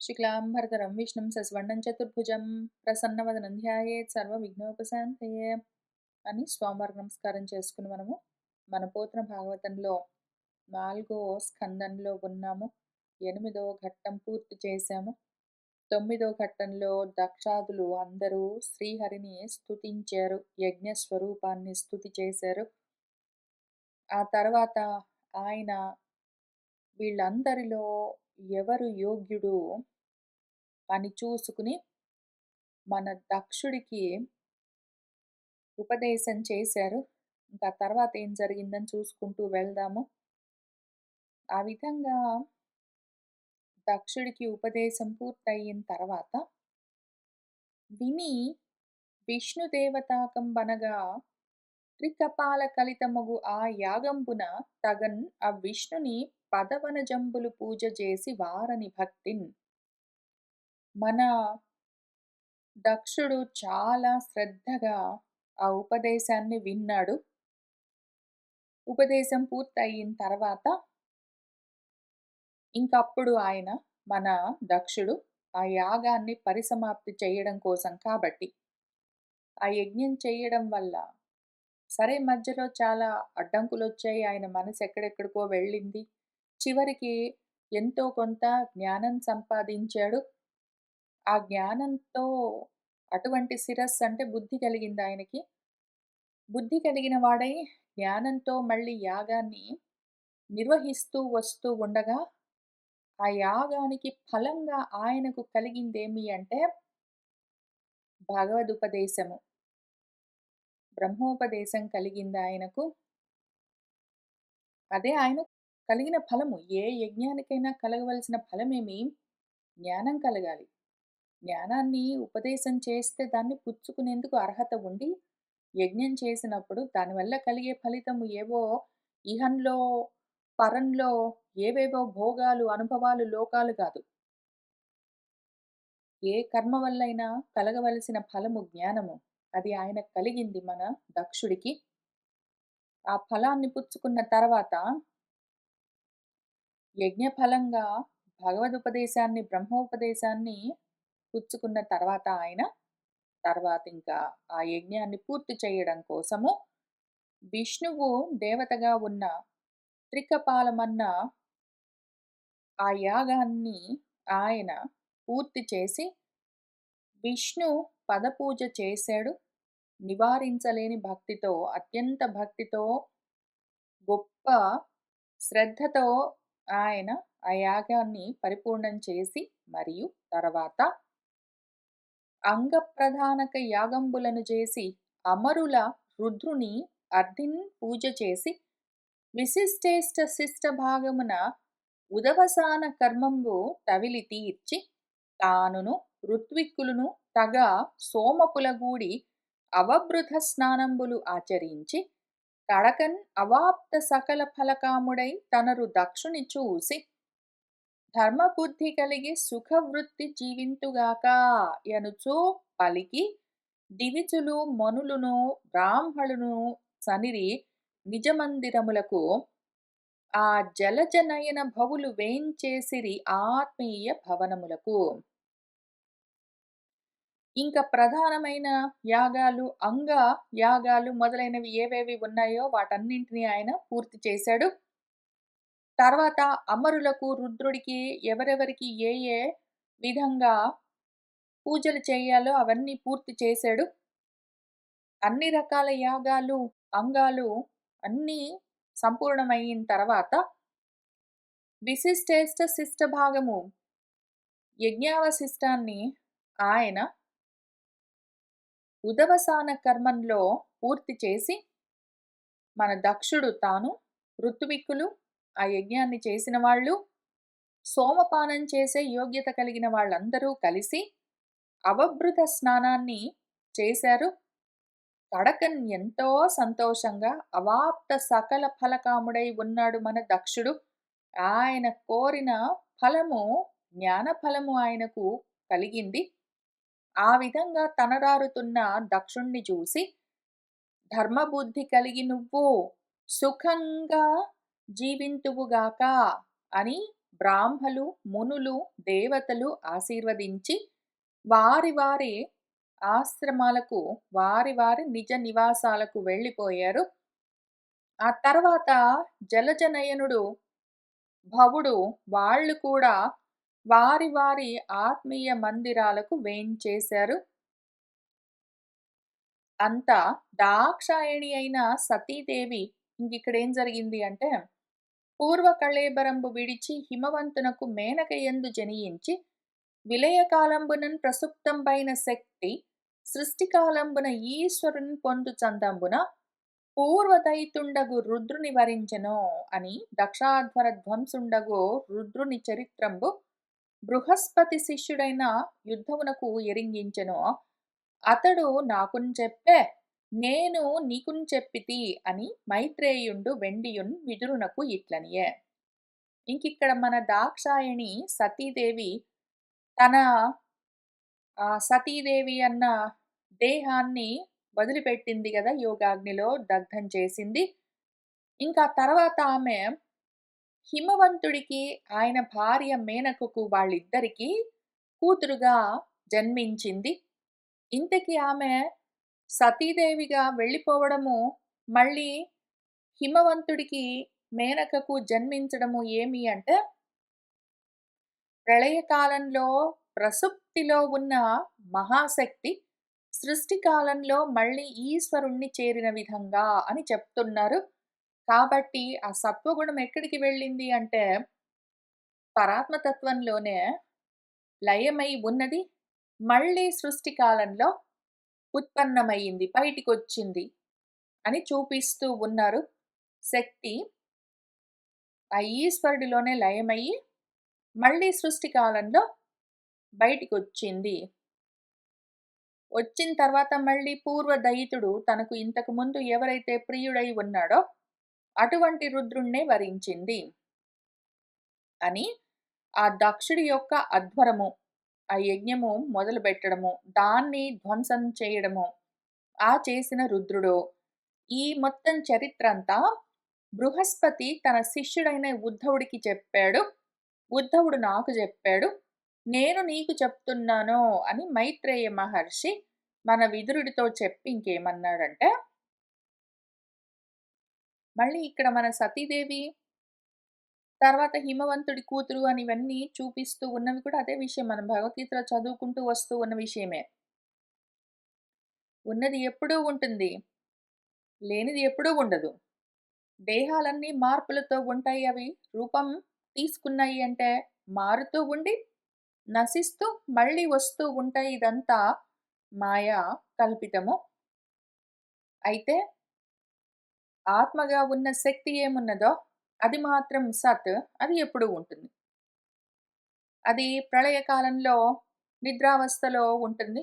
శుక్లాంబరధరం విష్ణుం శశివర్ణం చతుర్భుజం ప్రసన్నవదనం ధ్యాయేత్ సర్వవిఘ్నోపశాంతయే అని స్వామివారికి నమస్కారం చేసుకుని మన పోతన భాగవతంలో 4వ స్కందంలో ఉన్నాము. 8వ ఘట్టం పూర్తి చేశాము. 9వ ఘట్టంలో దక్షాదులు అందరూ శ్రీహరిని స్తుతించారు, యజ్ఞ స్వరూపాన్ని స్తుతి చేశారు. ఆ తర్వాత ఆయన వీళ్ళందరిలో ఎవరు యోగ్యుడు అని చూసుకుని మన దక్షుడికి ఉపదేశం చేశారు. ఇంకా తర్వాత ఏం జరిగిందని చూసుకుంటూ వెళ్దాము. ఆ విధంగా దక్షుడికి ఉపదేశం పూర్తయిన తర్వాత విని విష్ణుదేవతాకంబనగా త్రికపాల కలితమగు ఆ యాగంబున తగన్ ఆ విష్ణుని పదవనజంబులు పూజ చేసి వారని భక్తిన్. మన దక్షుడు చాలా శ్రద్ధగా ఆ ఉపదేశాన్ని విన్నాడు. ఉపదేశం పూర్తయిన తర్వాత ఇంకప్పుడు ఆయన మన దక్షుడు ఆ యాగాన్ని పరిసమాప్తి చేయడం కోసం కాబట్టి ఆ యజ్ఞం చేయడం వల్ల సరే మధ్యలో చాలా అడ్డంకులు వచ్చాయి. ఆయన మనసు ఎక్కడెక్కడికో వెళ్ళింది. చివరికి ఎంతో కొంత జ్ఞానం సంపాదించాడు. ఆ జ్ఞానంతో అటువంటి శిరస్సు అంటే బుద్ధి కలిగింది ఆయనకి. బుద్ధి కలిగిన వాడై జ్ఞానంతో మళ్ళీ యాగాన్ని నిర్వహిస్తూ వస్తూ ఉండగా ఆ యాగానికి ఫలంగా ఆయనకు కలిగిందేమి అంటే భగవదుపదేశము, బ్రహ్మోపదేశం కలిగింది ఆయనకు. అదే ఆయన కలిగిన ఫలము. ఏ యజ్ఞానికైనా కలగవలసిన ఫలమేమి? జ్ఞానం కలగాలి. జ్ఞానాన్ని ఉపదేశం చేస్తే దాన్ని పుచ్చుకునేందుకు అర్హత ఉండి యజ్ఞం చేసినప్పుడు దానివల్ల కలిగే ఫలితము ఏవో ఇహంలో పరంలో ఏవేవో భోగాలు అనుభవాలు లోకాలు కాదు. ఏ కర్మ వల్లైనా కలగవలసిన ఫలము జ్ఞానము. అది ఆయనకు కలిగింది మన దక్షుడికి. ఆ ఫలాన్ని పుచ్చుకున్న తర్వాత యజ్ఞఫలంగా భగవదుపదేశాన్ని బ్రహ్మోపదేశాన్ని పుచ్చుకున్న తర్వాత ఆయన ఇంకా ఆ యజ్ఞాన్ని పూర్తి చేయడం కోసము విష్ణువు దేవతగా ఉన్న త్రికపాలమన్న ఆ యాగాన్ని ఆయన పూర్తి చేసి విష్ణు పదపూజ చేశాడు. నివారించలేని భక్తితో, అత్యంత భక్తితో, గొప్ప శ్రద్ధతో ఆయన ఆ యాగాన్ని పరిపూర్ణం చేసి మరియు తర్వాత అంగప్రధానక యాగంబులను చేసి అమరుల రుద్రుని అర్ధిన్ పూజ చేసి విశిష్టేష్ట శిష్ట భాగమున ఉదవసాన కర్మంబు తవిలి తీర్చి తానును ఋత్విక్కులను తగ సోమపులగూడి అవబృధ స్నానంబులు ఆచరించి కడకన్ అవాప్త సకల ఫలకాముడై తనరు దక్షుని చూసి ధర్మబుద్ధి కలిగి సుఖవృత్తి జీవింతుగాక ఎనుచూ పలికి దివిజులు మనులును బ్రాహ్మణులను సనిరి నిజమందిరములకు ఆ జలజనయన భవులు వేంచేసిరి ఆత్మీయ భవనములకు. ఇంకా ప్రధానమైన యాగాలు, అంగ యాగాలు మొదలైనవి ఏవేవి ఉన్నాయో వాటన్నింటినీ ఆయన పూర్తి చేశాడు. తర్వాత అమరులకు రుద్రుడికి ఎవరెవరికి ఏ ఏ విధంగా పూజలు చేయాలో అవన్నీ పూర్తి చేశాడు. అన్ని రకాల యాగాలు, అంగాలు అన్నీ సంపూర్ణమైన తర్వాత విశిష్టేష్ట శిష్ట భాగము యజ్ఞావశిష్టాన్ని ఆయన ఉదవసాన కర్మంలో పూర్తి చేసి మన దక్షుడు తాను, ఋత్విక్కులు ఆ యజ్ఞాన్ని చేసిన వాళ్ళు, సోమపానం చేసే యోగ్యత కలిగిన వాళ్ళందరూ కలిసి అవబృత స్నానాన్ని చేశారు. కడకన్ ఎంతో సంతోషంగా అవాప్త సకల ఫలకాముడై ఉన్నాడు మన దక్షుడు. ఆయన కోరిన ఫలము, జ్ఞాన ఫలము ఆయనకు కలిగింది. ఆ విధంగా తనరారుతున్న దక్షుణ్ణి చూసి ధర్మబుద్ధి కలిగి నువ్వు సుఖంగా జీవింతువుగాక అని బ్రాహ్మలు, మునులు, దేవతలు ఆశీర్వదించి వారి వారి ఆశ్రమాలకు, వారి వారి నిజ నివాసాలకు వెళ్ళిపోయారు. ఆ తర్వాత జలజనయనుడు, భవుడు వాళ్ళు కూడా వారి వారి ఆత్మీయ మందిరాలకు వేంచేశారు. అంతా దాక్షాయణి అయిన సతీదేవి ఇంకిక్కడేం జరిగింది అంటే, పూర్వ కళేబరంబు విడిచి హిమవంతునకు మేనకయందు జనియించి, విలయకాలంబునన్ ప్రసుప్తంబైన శక్తి సృష్టికాలంబున ఈశ్వరుని పొందు చందంబున పూర్వదైతుండగు రుద్రుని వరించెను అని దక్షాధ్వర ధ్వంసుండగు రుద్రుని చరిత్రంబు బృహస్పతి శిష్యుడైన యుద్ధమునకు ఎరింగించెను. అతడు నాకున్ చెప్పే, నేను నీకున్ చెప్పితి అని మైత్రేయుండు వెండియున్ విదురునకు ఇట్లనియే. ఇంకిక్కడ మన దాక్షాయణి సతీదేవి తన సతీదేవి అన్న దేహాన్ని వదిలిపెట్టింది గదా! యోగాగ్నిలో దగ్ధం చేసింది. ఇంకా తర్వాత ఆమె హిమవంతుడికి, ఆయన భార్య మేనకకు వాళ్ళిద్దరికీ కూతురుగా జన్మించింది. ఇంతకీ ఆమె సతీదేవిగా వెళ్ళిపోవడము, మళ్ళీ హిమవంతుడికి, మేనకకు జన్మించడము ఏమి అంటే, ప్రళయకాలంలో ప్రసుప్తిలో ఉన్న మహాశక్తి సృష్టి కాలంలో మళ్ళీ ఈశ్వరుణ్ణి చేరిన విధంగా అని చెప్తున్నారు. కాబట్టి ఆ సత్వగుణం ఎక్కడికి వెళ్ళింది అంటే, పరాత్మతత్వంలోనే లయమై ఉన్నది. మళ్ళీ సృష్టి కాలంలో ఉత్పన్నమయింది, బయటికొచ్చింది అని చూపిస్తూ ఉన్నారు. శక్తి ఆ ఈశ్వరుడిలోనే లయమయ్యి మళ్ళీ సృష్టి కాలంలో బయటికొచ్చింది. వచ్చిన తర్వాత మళ్ళీ పూర్వదయితుడు తనకు ఇంతకు ముందు ఎవరైతే ప్రియుడై ఉన్నాడో అటువంటి రుద్రుణ్ణే వరించింది అని ఆ దక్షుడి యొక్క అధ్వరము, ఆ యజ్ఞము మొదలుపెట్టడము, దాన్ని ధ్వంసం చేయడము, ఆ చేసిన రుద్రుడు. ఈ మొత్తం చరిత్ర అంతా బృహస్పతి తన శిష్యుడైన ఉద్ధవుడికి చెప్పాడు. ఉద్ధవుడు నాకు చెప్పాడు. నేను నీకు చెప్తున్నాను అని మైత్రేయ మహర్షి మన విదురుడితో చెప్పి ఇంకేమన్నాడంటే, మళ్ళీ ఇక్కడ మన సతీదేవి తర్వాత హిమవంతుడి కూతురు అని ఇవన్నీ చూపిస్తూ ఉన్నవి కూడా అదే విషయం. మనం భగవద్గీతలో చదువుకుంటూ వస్తూ ఉన్న విషయమే. ఉన్నది ఎప్పుడూ ఉంటుంది, లేనిది ఎప్పుడూ ఉండదు. దేహాలన్నీ మార్పులతో ఉంటాయి. అవి రూపం తీసుకున్నాయి అంటే మారుతూ ఉండి నశిస్తూ మళ్ళీ వస్తూ ఉంటాయి. ఇదంతా మాయా కల్పితము. అయితే ఆత్మగా ఉన్న శక్తి ఏమున్నదో అది మాత్రం సత్, అది ఎప్పుడూ ఉంటుంది. అది ప్రళయకాలంలో నిద్రావస్థలో ఉంటుంది,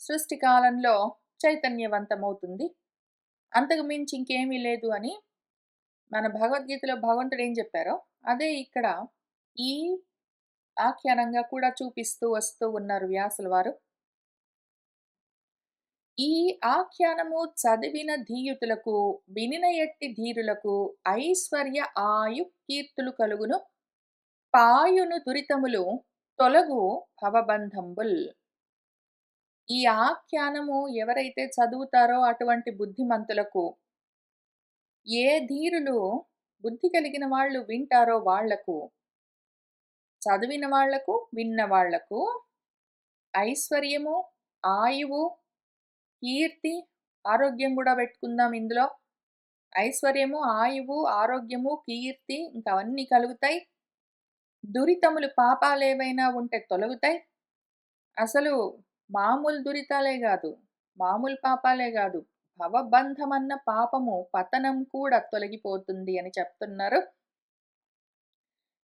సృష్టి కాలంలో చైతన్యవంతమవుతుంది. అంతకు మించి ఇంకేమీ లేదు అని మన భగవద్గీతలో భగవంతుడు ఏం చెప్పారో అదే ఇక్కడ ఈ ఆఖ్యానంగా కూడా చూపిస్తూ వస్తూ ఉన్నారు వ్యాసుల వారు. ఈ ఆఖ్యానము చదివిన ధీయుతులకు, వినిన ఎట్టి ధీరులకు ఐశ్వర్య ఆయు కీర్తులు కలుగును, పాయును దురితములు తొలగు భవబంధంబుల్. ఈ ఆఖ్యానము ఎవరైతే చదువుతారో అటువంటి బుద్ధిమంతులకు, ఏ ధీరులు బుద్ధి కలిగిన వాళ్ళు వింటారో వాళ్లకు, చదివిన వాళ్లకు, విన్న వాళ్లకు ఐశ్వర్యము, ఆయువు, కీర్తి, ఆరోగ్యం కూడా పెట్టుకుందాం ఇందులో. ఐశ్వర్యము, ఆయువు, ఆరోగ్యము, కీర్తి ఇంకా అవన్నీ కలుగుతాయి. దురితములు, పాపాలేవైనా ఉంటే తొలగుతాయి. అసలు మామూలు దురితాలే కాదు, మామూలు పాపాలే కాదు, భవబంధమన్న పాపము, పతనం కూడా తొలగిపోతుంది అని చెప్తున్నారు.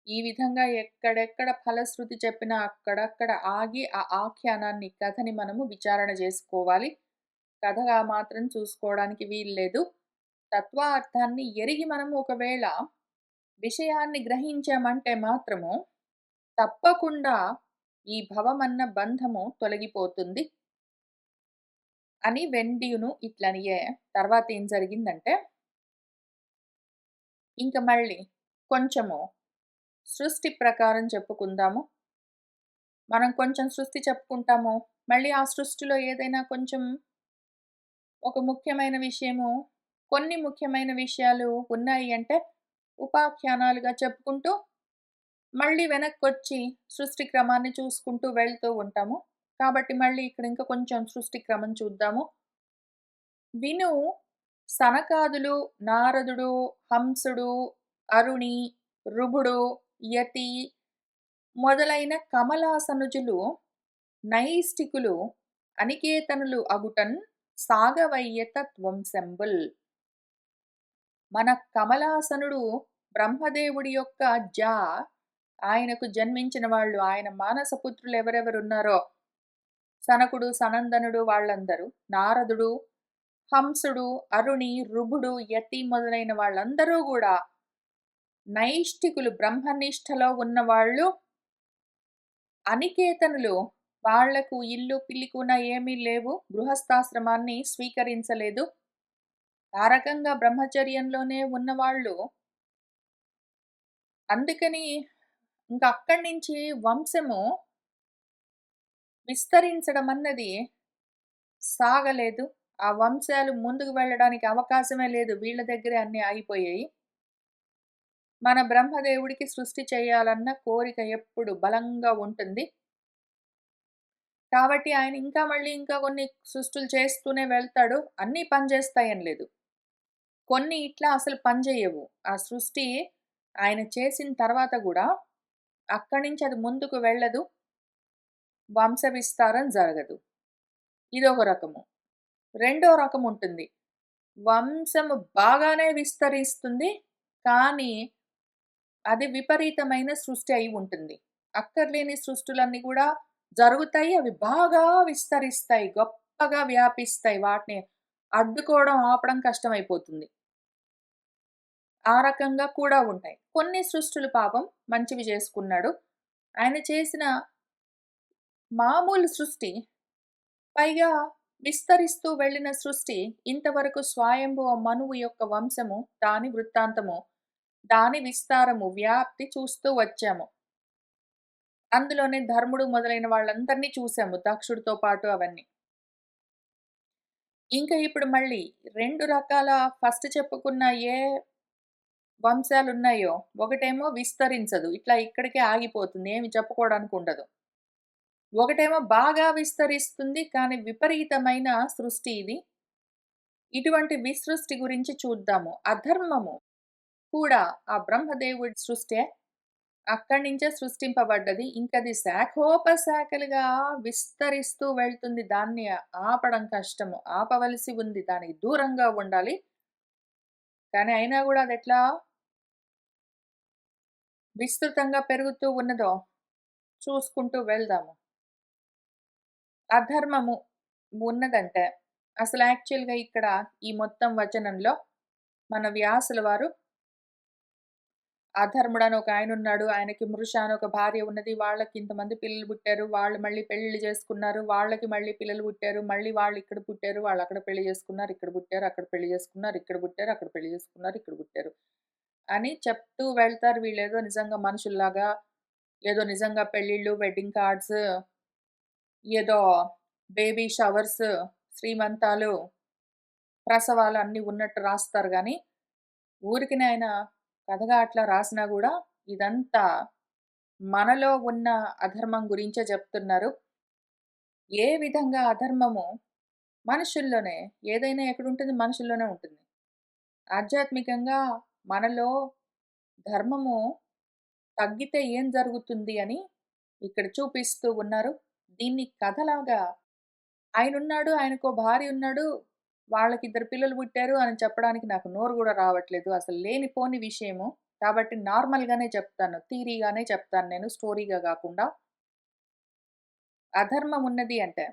ఈ విధంగా ఎక్కడెక్కడ ఫలశ్రుతి చెప్పినా అక్కడక్కడ ఆగి ఆ ఆఖ్యానాన్ని, కథని మనము విచారణ చేసుకోవాలి. కథగా మాత్రం చూసుకోవడానికి వీల్లేదు. తత్వార్థాన్ని ఎరిగి మనము ఒకవేళ విషయాన్ని గ్రహించామంటే మాత్రము తప్పకుండా ఈ భవమన్న బంధము తొలగిపోతుంది అని వెండియును ఇట్లనియే. తర్వాత ఏం జరిగిందంటే, ఇంక మళ్ళీ కొంచెము సృష్టి ప్రకారం చెప్పుకుందాము. మనం కొంచెం సృష్టి చెప్పుకుంటాము. మళ్ళీ ఆ సృష్టిలో ఏదైనా కొంచెం ఒక ముఖ్యమైన విషయము, కొన్ని ముఖ్యమైన విషయాలు ఉన్నాయి అంటే, ఉపాఖ్యానాలుగా చెప్పుకుంటూ, మళ్ళీ వెనక్కొచ్చి సృష్టి క్రమాన్ని చూసుకుంటూ వెళ్తూ ఉంటాము. కాబట్టి మళ్ళీ ఇక్కడ ఇంకా కొంచెం సృష్టి క్రమం చూద్దాము. విను సనకాదులు, నారదుడు, హంసుడు, అరుణి, రుభుడు, యతి మొదలైన కమలాసనుజులు, నైష్ఠికులు, అనికేతనులు అగుటన్ సాగవయ్య తత్వంశంబుల్. మన కమలాసనుడు బ్రహ్మదేవుడి యొక్క జా, ఆయనకు జన్మించిన వాళ్ళు, ఆయన మానసపుత్రులు ఎవరెవరున్నారో, సనకుడు, సనందనుడు వాళ్ళందరూ, నారదుడు, హంసుడు, అరుణి, రుభుడు, యతి మొదలైన వాళ్ళందరూ కూడా నైష్ఠికులు, బ్రహ్మనిష్టలో ఉన్నవాళ్ళు. అనికేతనులు, వాళ్లకు ఇల్లు పిల్లికున ఏమీ లేవు, గృహస్థాశ్రమాన్ని స్వీకరించలేదు. ఆ రకంగా బ్రహ్మచర్యంలోనే ఉన్నవాళ్ళు. అందుకని ఇంక అక్కడి నుంచి వంశము విస్తరించడం అన్నది సాగలేదు. ఆ వంశాలు ముందుకు వెళ్ళడానికి అవకాశమే లేదు. వీళ్ళ దగ్గరే అన్నీ ఆగిపోయాయి. మన బ్రహ్మదేవుడికి సృష్టి చేయాలన్న కోరిక ఎప్పుడు బలంగా ఉంటుంది. కాబట్టి ఆయన ఇంకా మళ్ళీ ఇంకా కొన్ని సృష్టులు చేస్తూనే వెళ్తాడు. అన్నీ పనిచేస్తాయని లేదు. కొన్ని ఇట్లా అసలు పనిచేయవు. ఆ సృష్టి ఆయన చేసిన తర్వాత గూడా అక్కడి నుంచి అది ముందుకు వెళ్ళదు. వంశ విస్తారం జరగదు. ఇదొక రకము. రెండో రకం ఉంటుంది. వంశము బాగానే విస్తరిస్తుంది. కానీ అది విపరీతమైన సృష్టి అయి ఉంటుంది. అక్కర్లేని సృష్టులన్నీ కూడా జరుగుతాయి. అవి బాగా విస్తరిస్తాయి. గొప్పగా వ్యాపిస్తాయి. వాటిని అడ్డుకోవడం, ఆపడం కష్టమైపోతుంది. ఆ రకంగా కూడా ఉంటాయి. కొన్ని సృష్టులు పాపం మంచివి చేసుకున్నాడు. ఆయన చేసిన మామూలు సృష్టి, పైగా విస్తరిస్తూ వెళ్ళిన సృష్టి, ఇంతవరకు స్వయంభువ మనువు యొక్క వంశము, దాని వృత్తాంతము, దాని విస్తారము, వ్యాప్తి చూస్తూ వచ్చాము. అందులోనే ధర్ముడు మొదలైన వాళ్ళందరినీ చూసాము. దక్షుడితో పాటు అవన్నీ. ఇంకా ఇప్పుడు మళ్ళీ 2 రకాల ఫస్ట్ చెప్పుకున్న ఏ వంశాలున్నాయో, ఒకటేమో విస్తరించదు. ఇట్లా ఇక్కడికే ఆగిపోతుంది. ఏమి చెప్పుకోవడానికి ఉండదు. ఒకటేమో బాగా విస్తరిస్తుంది. కానీ విపరీతమైన సృష్టి ఇది. ఇటువంటి విసృష్టి గురించి చూద్దాము. అధర్మము కూడా ఆ బ్రహ్మదేవుడి సృష్టే. అక్కడి నుంచే సృష్టింపబడ్డది. ఇంకది శాఖోపశాఖలుగా విస్తరిస్తూ వెళ్తుంది. దాన్ని ఆపడం కష్టము. ఆపవలసి ఉంది. దానికి దూరంగా ఉండాలి. కానీ అయినా గూడా అదెట్లా విస్తృతంగా పెరుగుతూ ఉన్నదో చూసుకుంటూ వెళ్దాము. అధర్మము ఉన్నదంటే అసలు యాక్చువల్‌గా ఇక్కడ ఈ మొత్తం వచనంలో మన వ్యాసుల వారు అధర్ముడని ఒక ఆయనున్నాడు. ఆయనకి మృష అని ఒక భార్య ఉన్నది. వాళ్ళకి ఇంతమంది పిల్లలు పుట్టారు. వాళ్ళు మళ్ళీ పెళ్లిళ్ళు చేసుకున్నారు. వాళ్ళకి మళ్ళీ పిల్లలు పుట్టారు. మళ్ళీ వాళ్ళు ఇక్కడ పుట్టారు. వాళ్ళు అక్కడ పెళ్లి చేసుకున్నారు. ఇక్కడ పుట్టారు. అక్కడ పెళ్లి చేసుకున్నారు. ఇక్కడ పుట్టారు. అక్కడ పెళ్లి చేసుకున్నారు. ఇక్కడ పుట్టారు. అని చెప్తూ వెళ్తారు. వీళ్ళేదో నిజంగా మనుషుల్లాగా, ఏదో నిజంగా పెళ్ళిళ్ళు, వెడ్డింగ్ కార్డ్స్, ఏదో బేబీ షవర్స్, శ్రీమంతాలు, ప్రసవాలు అన్నీ ఉన్నట్టు రాస్తారు గానీ, ఊరికినే ఆయన కథగా అట్లా రాసినా గూడా ఇదంతా మనలో ఉన్న అధర్మం గురించే చెప్తున్నారు. ఏ విధంగా అధర్మము మనుషుల్లోనే, ఏదైనా ఎక్కడుంటుంది? మనుషుల్లోనే ఉంటుంది. ఆధ్యాత్మికంగా మనలో ధర్మము తగ్గితే ఏం జరుగుతుంది అని ఇక్కడ చూపిస్తూ ఉన్నారు. దీన్ని కథలాగా ఆయనున్నాడు, ఆయనకో భార్య ఉన్నాడు, వాళ్ళకిద్దరు పిల్లలు పుట్టారు అని చెప్పడానికి నాకు నోరు గూడా రావట్లేదు. అసలు లేనిపోని విషయము. కాబట్టి నార్మల్‌గానే చెప్తాను. థియరీగానే చెప్తాను నేను, స్టోరీగా గాకుండా. అధర్మం ఉన్నది అంటే,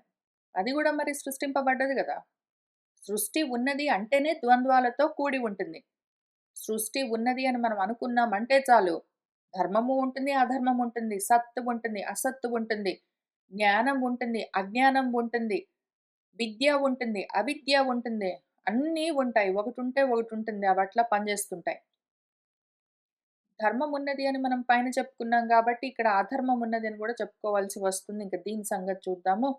అది గూడా మరి సృష్టింపబడ్డది గదా! సృష్టి ఉన్నది అంటేనే ద్వంద్వాలతో కూడి ఉంటుంది. సృష్టి ఉన్నది అని మనం అనుకున్నామంటే చాలు. ధర్మము ఉంటుంది, అధర్మం ఉంటుంది. సత్తు ఉంటుంది, అసత్తు ఉంటుంది. జ్ఞానం ఉంటుంది, అజ్ఞానం ఉంటుంది. విద్య ఉంటుంది, అవిద్య ఉంటుంది. అన్నీ ఉంటాయి. ఒకటుంటే ఒకటుంటుంది. అవట్లా పనిచేస్తుంటాయి. ధర్మం ఉన్నది అని మనం పైన చెప్పుకున్నాం గాబట్టి, ఇక్కడ అధర్మం ఉన్నది అని గూడా చెప్పుకోవాల్సి వస్తుంది. ఇంక దీని సంగతి చూద్దాము.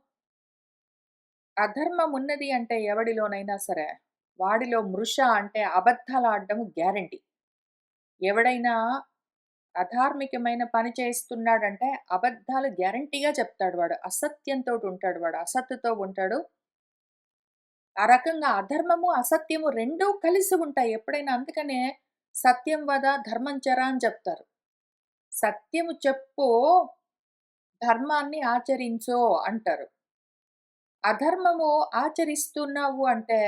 అధర్మం ఉన్నది అంటే ఎవడిలోనైనా సరే, వాడిలో మృష అంటే అబద్ధాలాడడం గ్యారంటీ. ఎవడైనా అధార్మికమైన పని చేస్తున్నాడంటే అబద్ధాలు గ్యారంటీగా చెప్తాడు వాడు. అసత్యంతోటుంటాడు వాడు. అసత్తుతో ఉంటాడు. ఆ రకంగా అధర్మము, అసత్యము 2 కలిసి ఉంటాయి ఎప్పుడైనా. అందుకనే సత్యం వద ధర్మం చెర అని చెప్తారు. సత్యము చెప్పు, ధర్మాన్ని ఆచరించు అంటారు. అధర్మము ఆచరిస్తున్నావు అంటే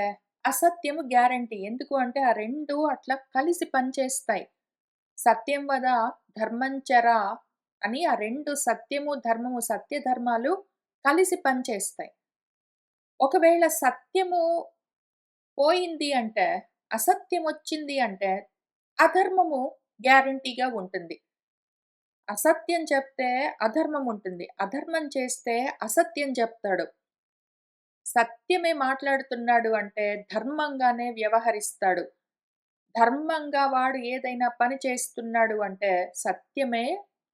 అసత్యము గ్యారంటీ. ఎందుకు అంటే ఆ 2 అట్లా కలిసి పనిచేస్తాయి. సత్యం వద ధర్మం చెర అని ఆ 2 సత్యము, ధర్మము, సత్య ధర్మాలు కలిసి పనిచేస్తాయి. ఒకవేళ సత్యము పోయింది అంటే, అసత్యమొచ్చింది అంటే, అధర్మము గ్యారంటీగా ఉంటుంది. అసత్యం చెప్తే అధర్మం ఉంటుంది. అధర్మం చేస్తే అసత్యం చెప్తాడు. సత్యమే మాట్లాడుతున్నాడు అంటే ధర్మంగానే వ్యవహరిస్తాడు. ధర్మంగా వాడు ఏదైనా పని చేస్తున్నాడు అంటే సత్యమే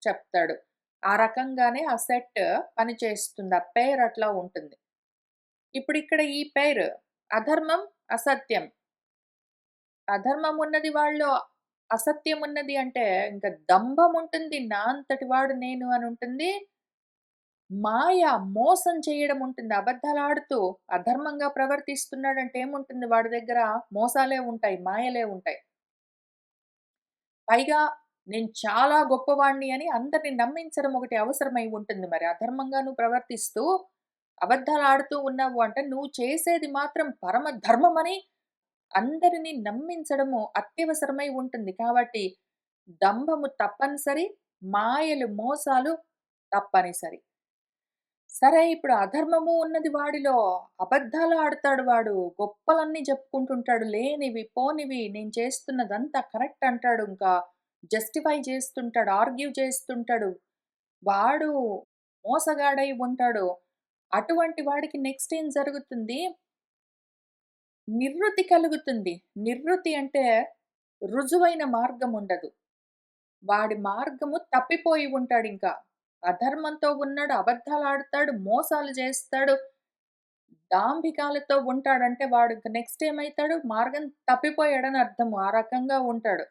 చెప్తాడు. ఆ రకంగానే ఆ సెట్ పనిచేస్తుంది. ఆ పెయిర్ అట్లా ఉంటుంది. ఇప్పుడిక్కడ ఈ పెయిర్ అధర్మం, అసత్యం. అధర్మం ఉన్నది వాళ్ళలో, అసత్యం ఉన్నది అంటే ఇంక దంభం ఉంటుంది. నా అంతటి వాడు నేను అని ఉంటుంది. మాయ, మోసం చేయడం ఉంటుంది. అబద్ధాలాడుతూ అధర్మంగా ప్రవర్తిస్తున్నాడంటే ఏముంటుంది వాడి దగ్గర? మోసాలే ఉంటాయి. మాయలే ఉంటాయి. పైగా నేను చాలా గొప్పవాడిని అని అందరిని నమ్మించడం ఒకటి అవసరమై ఉంటుంది మరి. అధర్మంగా నువ్వు ప్రవర్తిస్తూ, అబద్ధాలాడుతూ ఉన్నావు అంటే నువ్వు చేసేది మాత్రం పరమ ధర్మమని అందరిని నమ్మించడము అత్యవసరమై ఉంటుంది. కాబట్టి దంభము తప్పనిసరి, మాయలు, మోసాలు తప్పనిసరి. సరే ఇప్పుడు అధర్మము ఉన్నది వాడిలో. అబద్ధాలు ఆడతాడు వాడు. గొప్పలన్నీ చెప్పుకుంటుంటాడు. లేనివి, పోనివి నేను చేస్తున్నదంతా కరెక్ట్ అంటాడు. ఇంకా జస్టిఫై చేస్తుంటాడు. ఆర్గ్యూ చేస్తుంటాడు. వాడు మోసగాడై ఉంటాడు. అటువంటి వాడికి నెక్స్ట్ ఏం జరుగుతుంది? నిర్వృతి కలుగుతుంది. నిర్వృతి అంటే రుజువైన మార్గం ఉండదు. వాడి మార్గము తప్పిపోయి ఉంటాడింకా. అధర్మంతో ఉన్నాడు, అబద్ధాలాడతాడు, మోసాలు చేస్తాడు, దాంభికాలతో ఉంటాడంటే వాడు ఇంక నెక్స్ట్ ఏమైతాడు? మార్గం తప్పిపోయాడని అర్థము. ఆ రకంగా ఉంటాడు.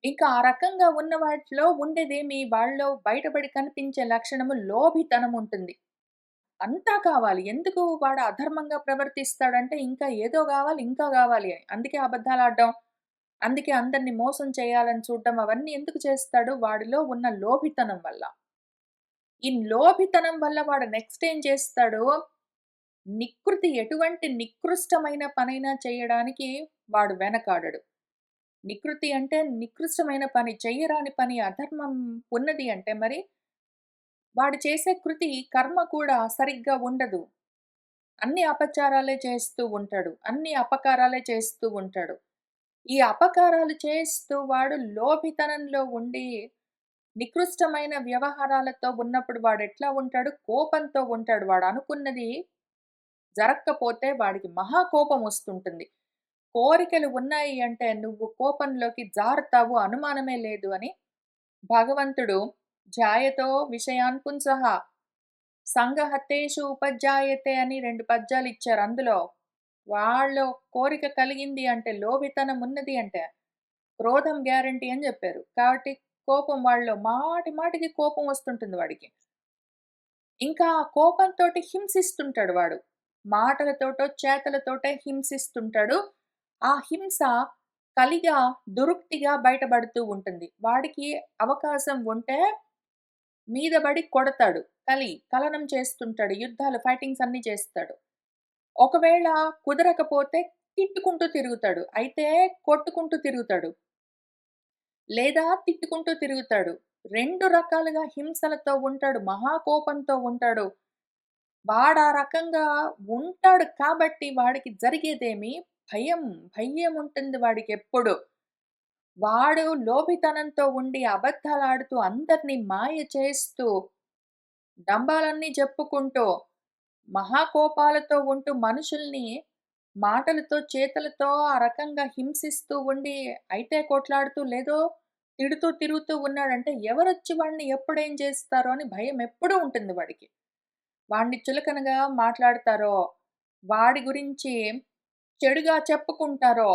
ఇంకా ఆ రకంగా ఉన్న వాటిలో ఉండేదేమి? వాళ్ళలో బయటపడి కనిపించే లక్షణము లోభితనం ఉంటుంది. అంతా కావాలి. ఎందుకు వాడు అధర్మంగా ప్రవర్తిస్తాడంటే ఇంకా ఏదో గావాలి, ఇంకా గావాలి అని. అందుకే అబద్ధాలాడడం, అందుకే అందరిని మోసం చేయాలని చూడడం అవన్నీ ఎందుకు చేస్తాడు? వాడిలో ఉన్న లోభితనం వల్ల. ఈ లోభితనం వల్ల వాడు నెక్స్ట్ ఏం చేస్తాడు? ఎటువంటి నికృష్టమైన పనైనా చేయడానికి వాడు వెనకాడడు. నికృతి అంటే నికృష్టమైన పని, చెయ్యరాని పని, అధర్మం ఉన్నది అంటే మరి వాడు చేసే కృతి, కర్మ కూడా సరిగ్గా ఉండదు. అన్ని అపచారాలే చేస్తూ ఉంటాడు. అన్ని అపకారాలే చేస్తూ ఉంటాడు. ఈ అపకారాలు చేస్తూ వాడు లోభితనంలో ఉండి, నికృష్టమైన వ్యవహారాలతో ఉన్నప్పుడు వాడెట్లా ఉంటాడు? కోపంతో ఉంటాడు. వాడనుకున్నది జరక్కపోతే వాడికి మహా కోపమొస్తుంటుంది. కోరికలు ఉన్నాయి అంటే నువ్వు కోపంలోకి జారుతావు అనుమానమే లేదు అని భగవంతుడు ధ్యాయతో విషయాన్ పుంసః సంఘహతేషు ఉపజాయతే అని 2 పద్యాలిచ్చారు. అందులో వాళ్ళో కోరిక కలిగింది అంటే, లోభితనం ఉన్నది అంటే, క్రోధం గ్యారంటీ అని జెప్పారు. కాబట్టి కోపం వాళ్ళలో మాటి మాటికి కోపం వస్తుంటుంది వాడికి. ఇంకా ఆ కోపంతోటి హింసిస్తుంటాడు వాడు. మాటలతోటో, చేతలతోటే హింసిస్తుంటాడు. ఆ హింస కలిగా, దురుక్తిగా బయటపడుతూ ఉంటుంది. వాడికి అవకాశం ఉంటే మీద బడి కొడతాడు. కలనం చేస్తుంటాడు. యుద్ధాలు, ఫైటింగ్స్ అన్నీ చేస్తాడు. ఒకవేళ కుదరకపోతే తిట్టుకుంటూ తిరుగుతాడు. అయితే కొట్టుకుంటూ తిరుగుతాడు. లేదా తిట్టుకుంటూ తిరుగుతాడు. 2 రకాలుగా హింసలతో ఉంటాడు. మహాకోపంతో ఉంటాడు. వాడా రకంగా ఉంటాడు కాబట్టి వాడికి జరిగేదేమి భయం. భయం ఉంటుంది వాడికెప్పుడు. వాడు లోభితనంతో ఉండి అబద్ధాలాడుతూ అందరిని మాయ చేస్తూ డంబాలన్నీ చెప్పుకుంటూ మహాకోపాలతో ఉంటూ మనుషుల్ని మాటలతో, చేతులతో ఆ రకంగా హింసిస్తూ ఉండి అయితే కొట్లాడుతూ లేదో తిడుతూ తిరుగుతూ ఉన్నాడంటే ఎవరొచ్చి వాడిని ఎప్పుడేం చేస్తారో అని భయం ఎప్పుడూ ఉంటుంది వాడికి. వాడిని చులకనగా మాట్లాడతారో, వాడి గురించి చెడుగా చెప్పుకుంటారో,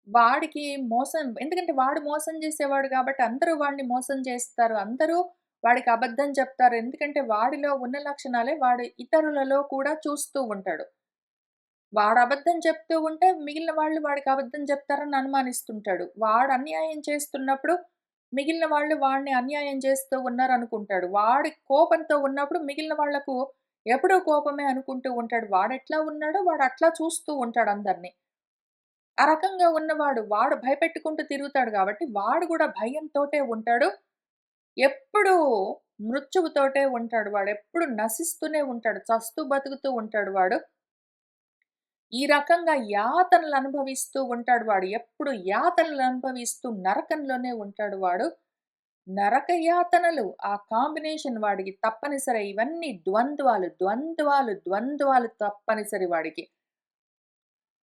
వాడికి మోసం ఎందుకంటే వాడు మోసం చేసేవాడు కాబట్టి అందరూ వాడిని మోసం చేస్తారు. అందరూ వాడికి అబద్ధం చెప్తారు. ఎందుకంటే వాడిలో ఉన్న లక్షణాలే వాడు ఇతరులలో కూడా చూస్తూ ఉంటాడు. వాడు అబద్ధం చెప్తూ ఉంటే మిగిలిన వాళ్ళు వాడికి అబద్ధం చెప్తారని అనుమానిస్తుంటాడు. వాడు అన్యాయం చేస్తున్నప్పుడు మిగిలిన వాళ్ళు వాడిని అన్యాయం చేస్తూ ఉన్నారనుకుంటాడు. వాడి కోపంతో ఉన్నప్పుడు మిగిలిన వాళ్ళకు ఎప్పుడూ కోపమే అనుకుంటూ ఉంటాడు. వాడెట్లా ఉన్నాడో వాడట్లా చూస్తూ ఉంటాడు అందరిని. ఆ రకంగా ఉన్నవాడు వాడు భయపెట్టుకుంటూ తిరుగుతాడు గాబట్టి వాడు గూడా భయంతోటే ఉంటాడు. ఎప్పుడూ మృత్యువుతోటే ఉంటాడు. వాడెప్పుడు నశిస్తూనే ఉంటాడు. చస్తూ బతుకుతూ ఉంటాడు వాడు. ఈ రకంగా యాతనలు అనుభవిస్తూ ఉంటాడు వాడు. ఎప్పుడు యాతనలు అనుభవిస్తూ నరకంలోనే ఉంటాడు వాడు. నరక యాతనలు ఆ కాంబినేషన్ వాడికి తప్పనిసరి. ఇవన్నీ ద్వంద్వాలు తప్పనిసరి వాడికి.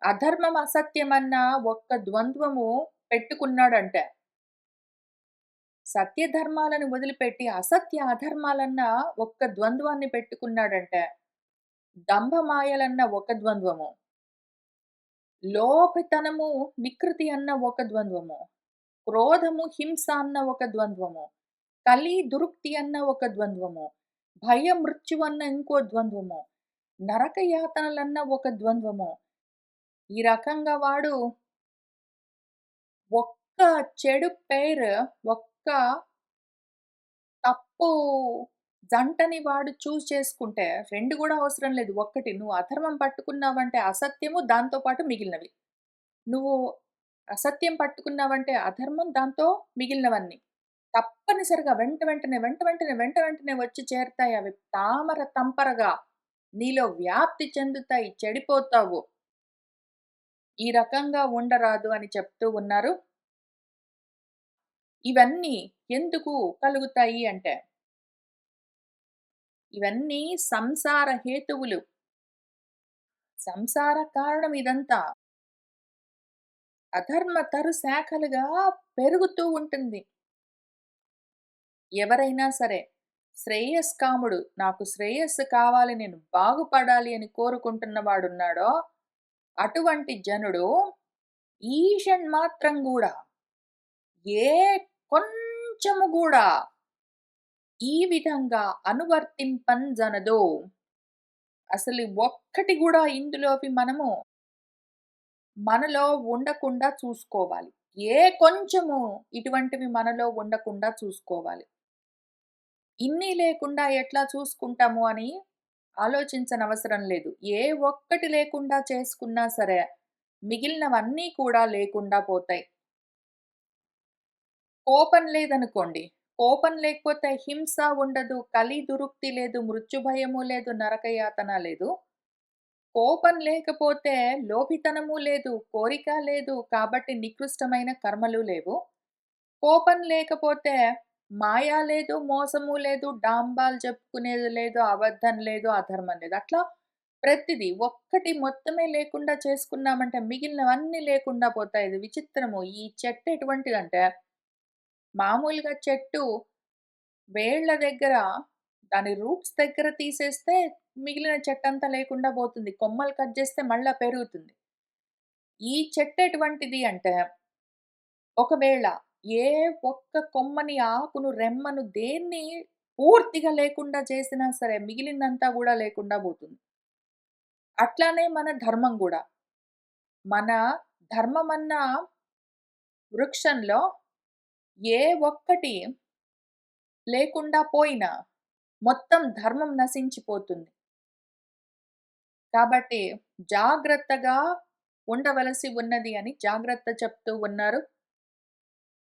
అధర్మం, అసత్యమన్న ఒక్క ద్వంద్వము పెట్టుకున్నాడంటే, సత్య ధర్మాలను వదిలిపెట్టి అసత్య అధర్మాలన్న ఒక్క ద్వంద్వాన్ని పెట్టుకున్నాడంటే, దంభమాయలన్న ఒక ద్వంద్వము, లోభితనము, నికృతి అన్న ఒక ద్వంద్వము, క్రోధము, హింస అన్న ఒక ద్వంద్వము, కలి, దురుక్తి అన్న ఒక ద్వంద్వము, మృత్యువన్న ఇంకో ద్వంద్వము, నరక యాతనలన్న ఒక ద్వంద్వము. ఈ రకంగా వాడు ఒక్క చెడు పెయిర్, ఒక్క తప్పు జంటని వాడు చేసుకుంటే 2 గూడా అవసరం లేదు. ఒక్కటి నువ్వు అధర్మం పట్టుకున్నావంటే అసత్యము, దాంతో పాటు మిగిలినవి. నువ్వు అసత్యం పట్టుకున్నావంటే అధర్మం, దాంతో మిగిలినవన్నీ. తప్పనిసరిగా వెంటనే వచ్చి చేరతాయి అవి. తామర తంపరగా నీలో వ్యాప్తి చెందుతాయి. చెడిపోతావు. ఈ రకంగా ఉండరాదు అని చెప్తూ ఉన్నారు. ఇవన్నీ ఎందుకు కలుగుతాయి అంటే, ఇవన్నీ సంసార హేతువులు. సంసార కారణం ఇదంతా. అధర్మ తరు శాఖలుగా పెరుగుతూ ఉంటుంది. ఎవరైనా సరే శ్రేయస్కాముడు, నాకు శ్రేయస్సు కావాలి, నేను బాగుపడాలి అని కోరుకుంటున్న వాడున్నాడో, అటువంటి జనుడు ఈషన్మాత్రం గూడా, ఏ కొంచెము గూడా ఈ విధంగా అనువర్తింపంజనదో. అసలు ఒక్కటి గూడా ఇందులోకి మనలో ఉండకుండా చూసుకోవాలి. ఏ కొంచెము ఇటువంటివి మనలో ఉండకుండా చూసుకోవాలి. ఇన్ని లేకుండా ఎట్లా చూసుకుంటాము అని ఆలోచించనవసరం లేదు. ఏ ఒక్కటి లేకుండా చేసుకున్నా సరే, మిగిలినవన్నీ కూడా లేకుండా పోతాయి. కోపం లేదనుకోండి. కోపం లేకపోతే హింస ఉండదు, కలి దురుక్తి లేదు, మృత్యుభయము లేదు, నరకయాతన లేదు. కోపం లేకపోతే లోభితనము లేదు, కోరిక లేదు, కాబట్టి నికృష్టమైన కర్మలు లేవు. కోపం లేకపోతే మాయ లేదు, మోసము లేదు, డాంబాలు చెప్పుకునేది లేదు, అబద్ధం లేదు, అధర్మం లేదు. అట్లా ప్రతిదీ ఒక్కటి మొత్తమే లేకుండా చేసుకున్నామంటే మిగిలినవన్నీ లేకుండా పోతాయి. ఇది విచిత్రము. ఈ చెట్టు ఎటువంటిదంటే, మామూలుగా చెట్టు వేళ్ళ దగ్గర దాని రూట్స్ దగ్గర తీసేస్తే మిగిలిన చెట్టంతా లేకుండా పోతుంది. కొమ్మలు కట్ చేస్తే మళ్ళా పెరుగుతుంది. ఈ చెట్టు ఎటువంటిది అంటే, ఒకవేళ ఏ ఒక్క కొమ్మని, ఆకును, రెమ్మను దేన్ని పూర్తిగా లేకుండా చేసినా సరే మిగిలిందంతా గూడా లేకుండా పోతుంది. అట్లానే మన ధర్మం గూడా. మన ధర్మమన్న వృక్షంలో ఏ ఒక్కటి లేకుండా పోయినా మొత్తం ధర్మం నశించిపోతుంది. కాబట్టి జాగ్రత్తగా ఉండవలసి ఉన్నది అని జాగ్రత్త చెప్తూ ఉన్నారు.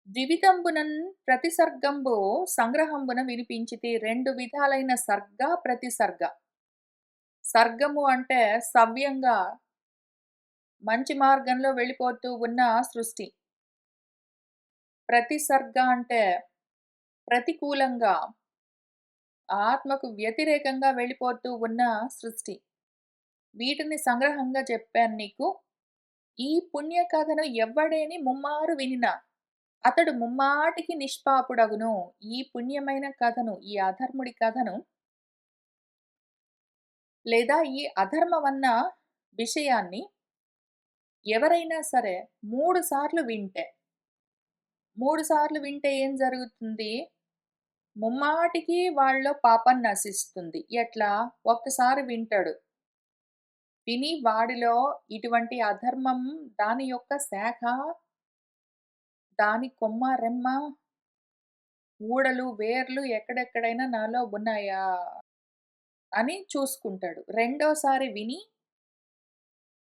ద్వివిధంబునన్ ప్రతిసర్గంబు సంగ్రహంబున వినిపించితి. 2 విధాలైన సర్గ, ప్రతిసర్గ. సర్గము అంటే సవ్యంగా మంచి మార్గంలో వెళ్ళిపోతూ ఉన్న సృష్టి. ప్రతిసర్గ అంటే ప్రతికూలంగా, ఆత్మకు వ్యతిరేకంగా వెళ్ళిపోతూ ఉన్న సృష్టి. వీటిని సంగ్రహంగా చెప్పాను నీకు. ఈ పుణ్య కథను ఎవ్వడేని ముమ్మారు వినినా, అతడు ముమ్మాటికి నిష్పాపుడగును. ఈ పుణ్యమైన కథను, ఈ అధర్ముడి కథను లేదా ఈ అధర్మమన్న విషయాన్ని ఎవరైనా సరే 3 సార్లు వింటే, 3 సార్లు వింటే ఏం జరుగుతుంది? ముమ్మాటికి వాళ్ళలో పాపం నశిస్తుంది. ఎట్లా? ఒక్కసారి వింటాడు. విని వాడిలో ఇటువంటి అధర్మం దాని యొక్క శాఖ, దాని కొమ్మ, రెమ్మ, ఊడలు, వేర్లు ఎక్కడెక్కడైనా నాలో ఉన్నాయా అని చూసుకుంటాడు. రెండోసారి విని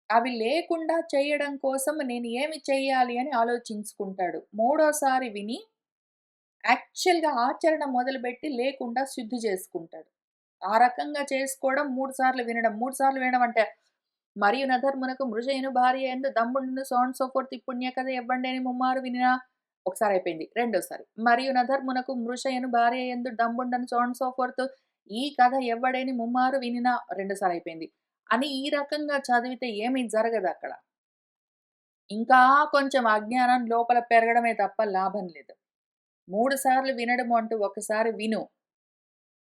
అవి లేకుండా చేయడం కోసం నేను ఏమి చేయాలి అని ఆలోచించుకుంటాడు. మూడోసారి విని యాక్చువల్‌గా ఆచరణ మొదలుపెట్టి లేకుండా శుద్ధి చేసుకుంటాడు. ఆ రకంగా చేసుకోవడం 3 సార్లు వినడం. 3 సార్లు వినడం అంటే మరియు నధర్మునకు మృషయును భార్యయందు దమ్ముండును సో అండ్ సో ఫోర్త్ ఈ పుణ్య కథ ఎవ్వండని ముమ్మారు వినినా ఒకసారి అయిపోయింది. రెండోసారి మరియు నధర్మునకు మృషయును భార్యయందు దంబుండను సో అండ్ సో ఫోర్త్ ఈ కథ ఎవ్వడని ముమ్మారు వినినా రెండోసారి అయిపోయింది. అని ఈ రకంగా చదివితే ఏమీ జరగదక్కడ. ఇంకా కొంచెం అజ్ఞానం లోపల పెరగడమే తప్ప లాభం లేదు. 3 సార్లు వినడము అంటూ ఒకసారి విను.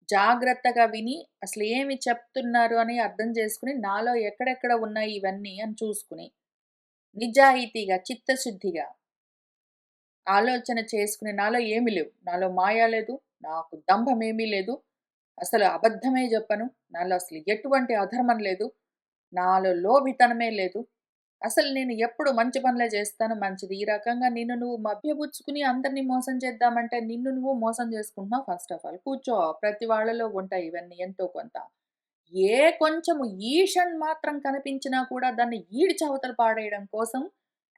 జాగ్రత్తగా విని అసలు ఏమి చెప్తున్నారు అని అర్థం చేసుకొని, నాలో ఎక్కడెక్కడ ఉన్నాయి ఇవన్నీ అని చూసుకొని, నిజాయితీగా, చిత్తశుద్ధిగా ఆలోచన చేసుకుని నాలో ఏమి లేవు. నాలో మాయ లేదు. నాకు దంభమేమీ లేదు. అసలు అబద్ధమే జెప్పను. నాలో అసలు ఎటువంటి అధర్మం లేదు. నాలో లోభితనమే లేదు. అసలు నేను ఎప్పుడు మంచి పనులే జేస్తాను మంచిది. ఈ రకంగా నిన్ను నువ్వు మభ్యపుచ్చుకుని అందరిని మోసం చేద్దామంటే నిన్ను నువ్వు మోసం చేసుకుంటున్నావు ఫస్ట్ ఆఫ్ ఆల్. కూర్చో. ప్రతి వాళ్ళలో ఉంటాయి ఇవన్నీ ఎంతో కొంత. ఏ కొంచెము ఈషన్ మాత్రం కనిపించినా కూడా దాన్ని ఈడ్చి అవతల పాడేయడం కోసం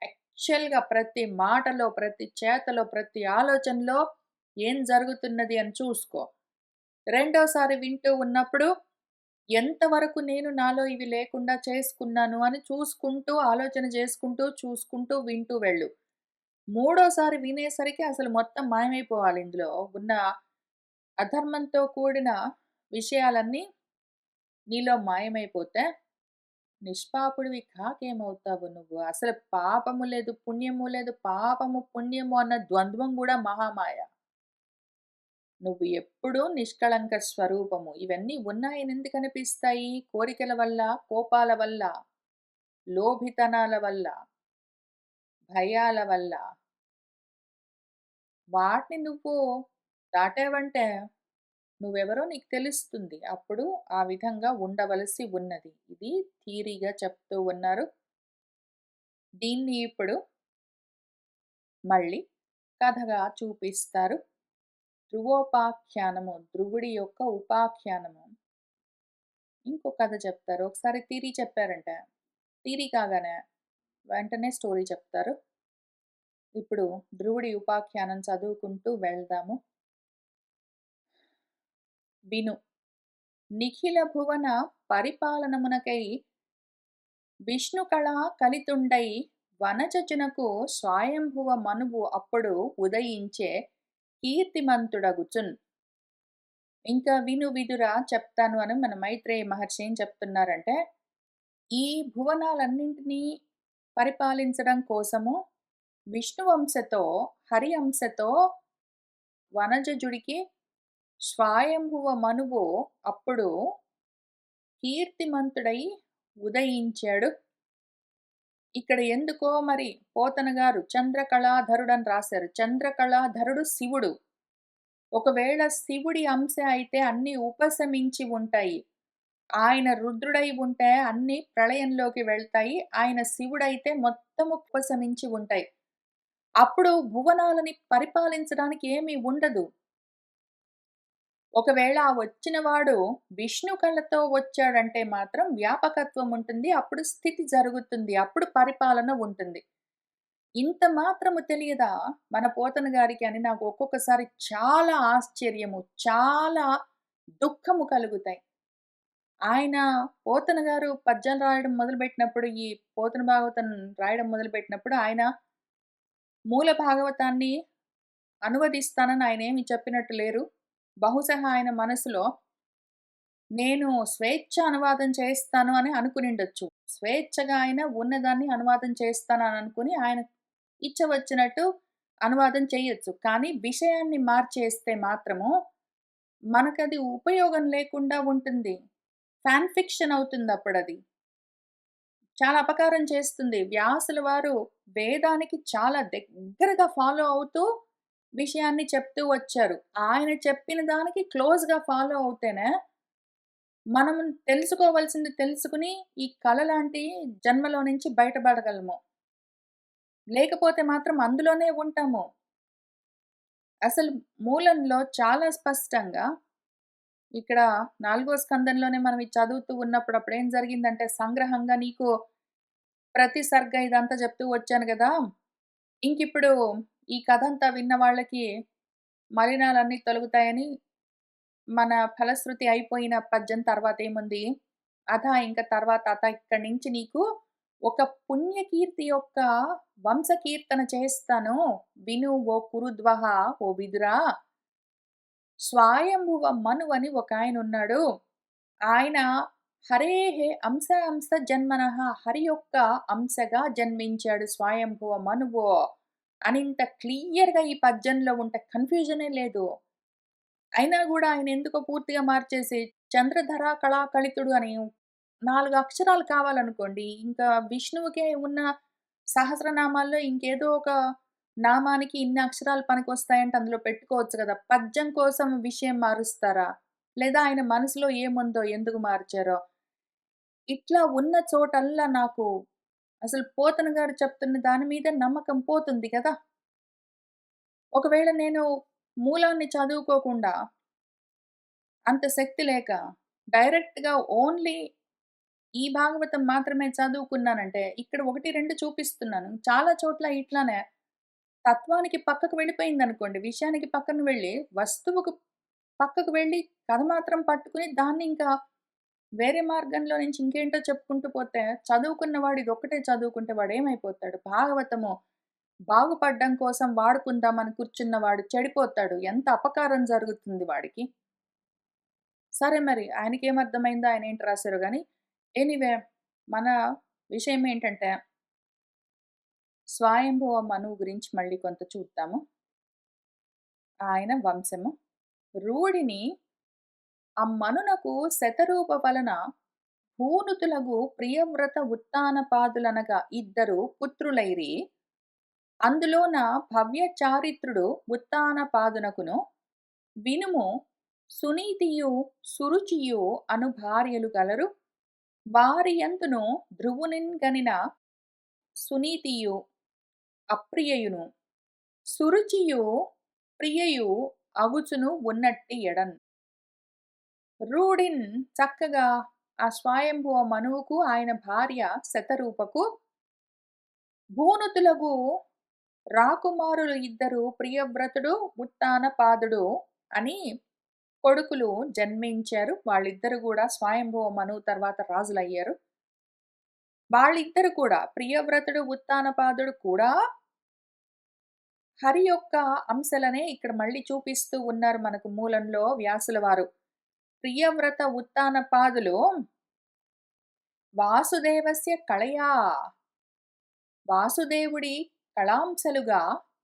యాక్చువల్‌గా ప్రతి మాటలో, ప్రతి చేతలో, ప్రతి ఆలోచనలో ఏం జరుగుతున్నది అని చూసుకో. రెండోసారి వింటూ ఉన్నప్పుడు ఎంతవరకు నేను నాలో ఇవి లేకుండా చేసుకున్నాను అని చూసుకుంటూ, ఆలోచన చేసుకుంటూ, చూసుకుంటూ, వింటూ వెళ్ళు. మూడోసారి వినేసరికి అసలు మొత్తం మాయమైపోవాలి ఇందులో ఉన్న అధర్మంతో కూడిన విషయాలన్నీ నీలో మాయమైపోతే నిష్పాపుడివి కాకేమవుతావు నువ్వు? అసలు పాపము లేదు, పుణ్యము లేదు. పాపము, పుణ్యము అన్న ద్వంద్వం గూడా మహామాయ. నువ్వు ఎప్పుడూ నిష్కళంక స్వరూపము. ఇవన్నీ ఉన్నాయని ఎందుకనిపిస్తాయి? కోరికల వల్ల, కోపాల వల్ల, లోభితనాల వల్ల, భయాల వల్ల. వాటిని నువ్వు దాటావంటే నువ్వెవరో నీకు తెలుస్తుంది. అప్పుడు ఆ విధంగా ఉండవలసి ఉన్నది. ఇది థియరీగా చెప్తూ ఉన్నారు. దీన్ని ఇప్పుడు మళ్ళీ కథగా చూపిస్తారు. ధ్రువోపాఖ్యానము, ధ్రువుడి యొక్క ఉపాఖ్యానము. ఇంకో కథ చెప్తారు. ఒకసారి థియరీ చెప్పారంట. థియరీ కాగానే వెంటనే స్టోరీ చెప్తారు. ఇప్పుడు ధ్రువుడి ఉపాఖ్యానం చదువుకుంటూ వెళ్దాము. విను. నిఖిల భువన పరిపాలనమునకై విష్ణుకళా కలితుండై వనజజునకు స్వయంభువ మనువు అప్పుడు ఉదయించే కీర్తిమంతుడగుచున్. ఇంకా విను విదురా చెప్తాను అని మన మైత్రేయ మహర్షి ఏం చెప్తున్నారంటే, ఈ భువనాలన్నింటినీ పరిపాలించడం కోసము విష్ణువంశతో, హరి అంశతో వనజజుడికి స్వయంభువ మనువు అప్పుడు కీర్తిమంతుడై ఉదయించాడు. ఇక్కడ ఎందుకో మరి పోతన గారు చంద్రకళాధరుడని రాశారు. చంద్రకళాధరుడు శివుడు. ఒకవేళ శివుడి అంశ అయితే అన్నీ ఉపశమించి ఉంటాయి. ఆయన రుద్రుడై ఉంటే అన్నీ ప్రళయంలోకి వెళ్తాయి. ఆయన శివుడైతే మొత్తం ఉపశమించి ఉంటాయి. అప్పుడు భువనాలని పరిపాలించడానికి ఏమీ ఉండదు. ఒకవేళ ఆ వచ్చిన వాడు విష్ణు కళతో వచ్చాడంటే మాత్రం వ్యాపకత్వం ఉంటుంది. అప్పుడు స్థితి జరుగుతుంది. అప్పుడు పరిపాలన ఉంటుంది. ఇంత మాత్రము తెలియదా మన పోతన గారికి అని నాకు ఒక్కొక్కసారి చాలా ఆశ్చర్యము, చాలా దుఃఖము కలుగుతాయి. ఆయన పోతన గారు పద్యాలు రాయడం మొదలుపెట్టినప్పుడు, ఈ పోతన భాగవతం రాయడం మొదలుపెట్టినప్పుడు ఆయన మూల భాగవతాన్ని అనువదిస్తానని ఆయనేమి చెప్పినట్టు లేరు. బహుశಃ ఆయన మనసులో నేను స్వేచ్ఛ అనువాదం చేస్తాను అని అనుకునిండొచ్చు. స్వేచ్ఛగా ఆయన ఉన్నదాన్ని అనువాదం చేస్తానని అనుకుని ఆయన ఇచ్చ వచ్చినట్టు అనువాదం చేయొచ్చు. కానీ విషయాన్ని మార్చేస్తే మాత్రము మనకది ఉపయోగం లేకుండా ఉంటుంది. ఫ్యాన్ ఫిక్షన్ అవుతుందప్పుడది. చాలా అపకారం చేస్తుంది. వ్యాసుల వారు వేదానికి చాలా దగ్గరగా ఫాలో అవుతూ విషయాన్ని చెప్తూ వచ్చారు. ఆయన చెప్పిన దానికి క్లోజ్‌గా ఫాలో అవుతేనే మనం తెలుసుకోవాల్సింది తెలుసుకొని, ఈ కళ లాంటి జన్మలో నుంచి బయటపడగలము. లేకపోతే మాత్రం అందులోనే ఉంటాము. అసలు మూలంలో చాలా స్పష్టంగా ఇక్కడ 4 స్కందంలోనే మనం ఇది చదువుతూ ఉన్నప్పుడు అప్పుడేం జరిగిందంటే సంగ్రహంగా నీకు ప్రతి సర్గ ఇదంతా చెప్తూ వచ్చాను గదా! ఇంకిప్పుడు ఈ కథంతా విన్న వాళ్ళకి మలినాలన్నీ తొలగుతాయని మన ఫలశ్రుతి అయిపోయిన పద్యం తర్వాతేముంది? ఇంక తర్వాత ఇక్కడి నుంచి నీకు ఒక పుణ్యకీర్తి యొక్క వంశకీర్తన చేస్తాను. విను ఓ కురుధ్వహ ఓ విదురా! స్వయంభువ మనువు అని ఒకాయనున్నాడు. ఆయన హరేః అంశ జన్మనః హరి యొక్క అంశగా జన్మించాడు స్వయంభువ మనువు అని ఇంత క్లియర్‌గా ఈ పద్యంలో ఉంటే కన్‌ఫ్యూజనే లేదు. అయినా గూడా ఆయనెందుకో పూర్తిగా మార్చేసి చంద్రధర కళాకళితుడు అని 4 అక్షరాలు కావాలనుకోండి. ఇంకా విష్ణువుకే ఉన్న సహస్రనామాల్లో ఇంకేదో ఒక నామానికి ఇన్ని అక్షరాలు పనికొస్తాయంటే అందులో పెట్టుకోవచ్చు గదా! పద్యం కోసం విషయం మారుస్తారా? లేదా ఆయన మనసులో ఏముందో ఎందుకు మార్చారో? ఇట్లా ఉన్న చోటల్లా నాకు అసలు పోతన గారు చెప్తున్న దాని మీద నమ్మకం పోతుంది గదా! ఒకవేళ నేను మూలాన్ని చదువుకోకుండా అంత శక్తి లేక డైరెక్ట్‌గా ఓన్లీ ఈ భాగవతం మాత్రమే చదువుకున్నానంటే, ఇక్కడ 1, 2 చూపిస్తున్నాను. చాలా చోట్ల ఇట్లానే తత్వానికి పక్కకు వెళ్ళిపోయిందనుకోండి, విషయానికి పక్కన వెళ్ళి, వస్తువుకు పక్కకు వెళ్ళి, కథ మాత్రం పట్టుకొని దాన్ని ఇంకా వేరే మార్గంలో నుంచి ఇంకేంటో చెప్పుకుంటూ పోతే, చదువుకున్న వాడు ఇదొక్కటే చదువుకుంటే వాడేమైపోతాడు? భాగవతము బాగుపడ్డం కోసం వాడుకుందామని కూర్చున్నవాడు చెడిపోతాడు. ఎంత అపకారం జరుగుతుంది వాడికి. సరే మరి ఆయనకేమర్థమైందో ఆయనేంటి రాసారో గాని, ఎనీవే మన విషయం ఏంటంటే, స్వయంభువ మనువు గురించి మళ్ళీ కొంత చూద్దాము. ఆయన వంశము. రూఢిని శతరూప వలన భూనుతులగు ప్రియవ్రత ఉత్తానపాదులనగా ఇద్దరు పుత్రులైరి. అందులోన భవ్య చారిత్రుడు ఉత్తానపాదునకును వినుము సునీతియు సురుచియు అను భార్యలు గలరు. వారియందును ధ్రువునిన్ సునీతియు అప్రియయును సురుచియు ప్రియయు అగుచును ఉన్నట్టి ఎడన్. రూఢిన్ చక్కగా ఆ స్వయంభువ మనువుకు ఆయన భార్య శతరూపకు భూనుతులగు రాకుమారులు ఇద్దరు ప్రియవ్రతుడు ఉత్తానపాదుడు అని కొడుకులు జన్మించారు. వాళ్ళిద్దరు గూడా స్వయంభువ మనువు తర్వాత రాజులయ్యారు. వాళ్ళిద్దరు కూడా ప్రియవ్రతుడు, ఉత్తానపాదుడు కూడా హరి యొక్క అంశలనే ఇక్కడ మళ్ళీ చూపిస్తూ ఉన్నారు మనకు మూలంలో వ్యాసుల వారు. ప్రియవ్రత ఉత్తానపాదులు వాసుదేవస్య కళయా వాసుదేవుడి కళాంశలుగా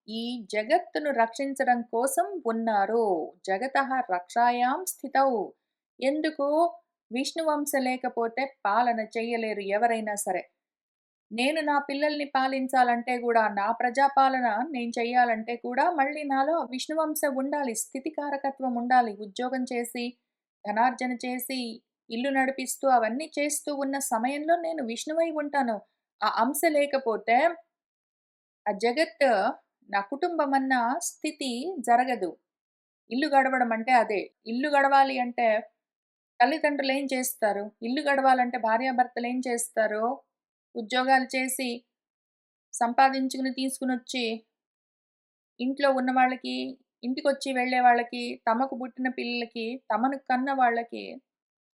ఈ జగత్తును రక్షించడం కోసం ఉన్నారు. జగతః రక్షాయాం స్థితౌ. ఎందుకు? విష్ణువంశ లేకపోతే పాలన చెయ్యలేరు ఎవరైనా సరే. నేను నా పిల్లల్ని పాలించాలంటే గూడా, నా ప్రజాపాలన నేను చెయ్యాలంటే కూడా మళ్ళీ నాలో విష్ణువంశ ఉండాలి. స్థితికారకత్వం ఉండాలి. ఉద్యోగం చేసి, ధనార్జన చేసి, ఇల్లు నడిపిస్తూ అవన్నీ చేస్తూ ఉన్న సమయంలో నేను విష్ణువై ఉంటాను. ఆ అంశ లేకపోతే ఆ జగత్ నా కుటుంబమన్న స్థితి జరగదు. ఇల్లు గడవడం అంటే అదే. ఇల్లు గడవాలి అంటే తల్లిదండ్రులేం చేస్తారు? ఇల్లు గడవాలంటే భార్యాభర్తలేం చేస్తారు? ఉద్యోగాలు చేసి, సంపాదించుకుని తీసుకొనొచ్చి, ఇంట్లో ఉన్న వాళ్ళకి, ఇంటికొచ్చి వెళ్ళే వాళ్ళకి, తమకు పుట్టిన పిల్లలకి, తమను కన్న వాళ్ళకి,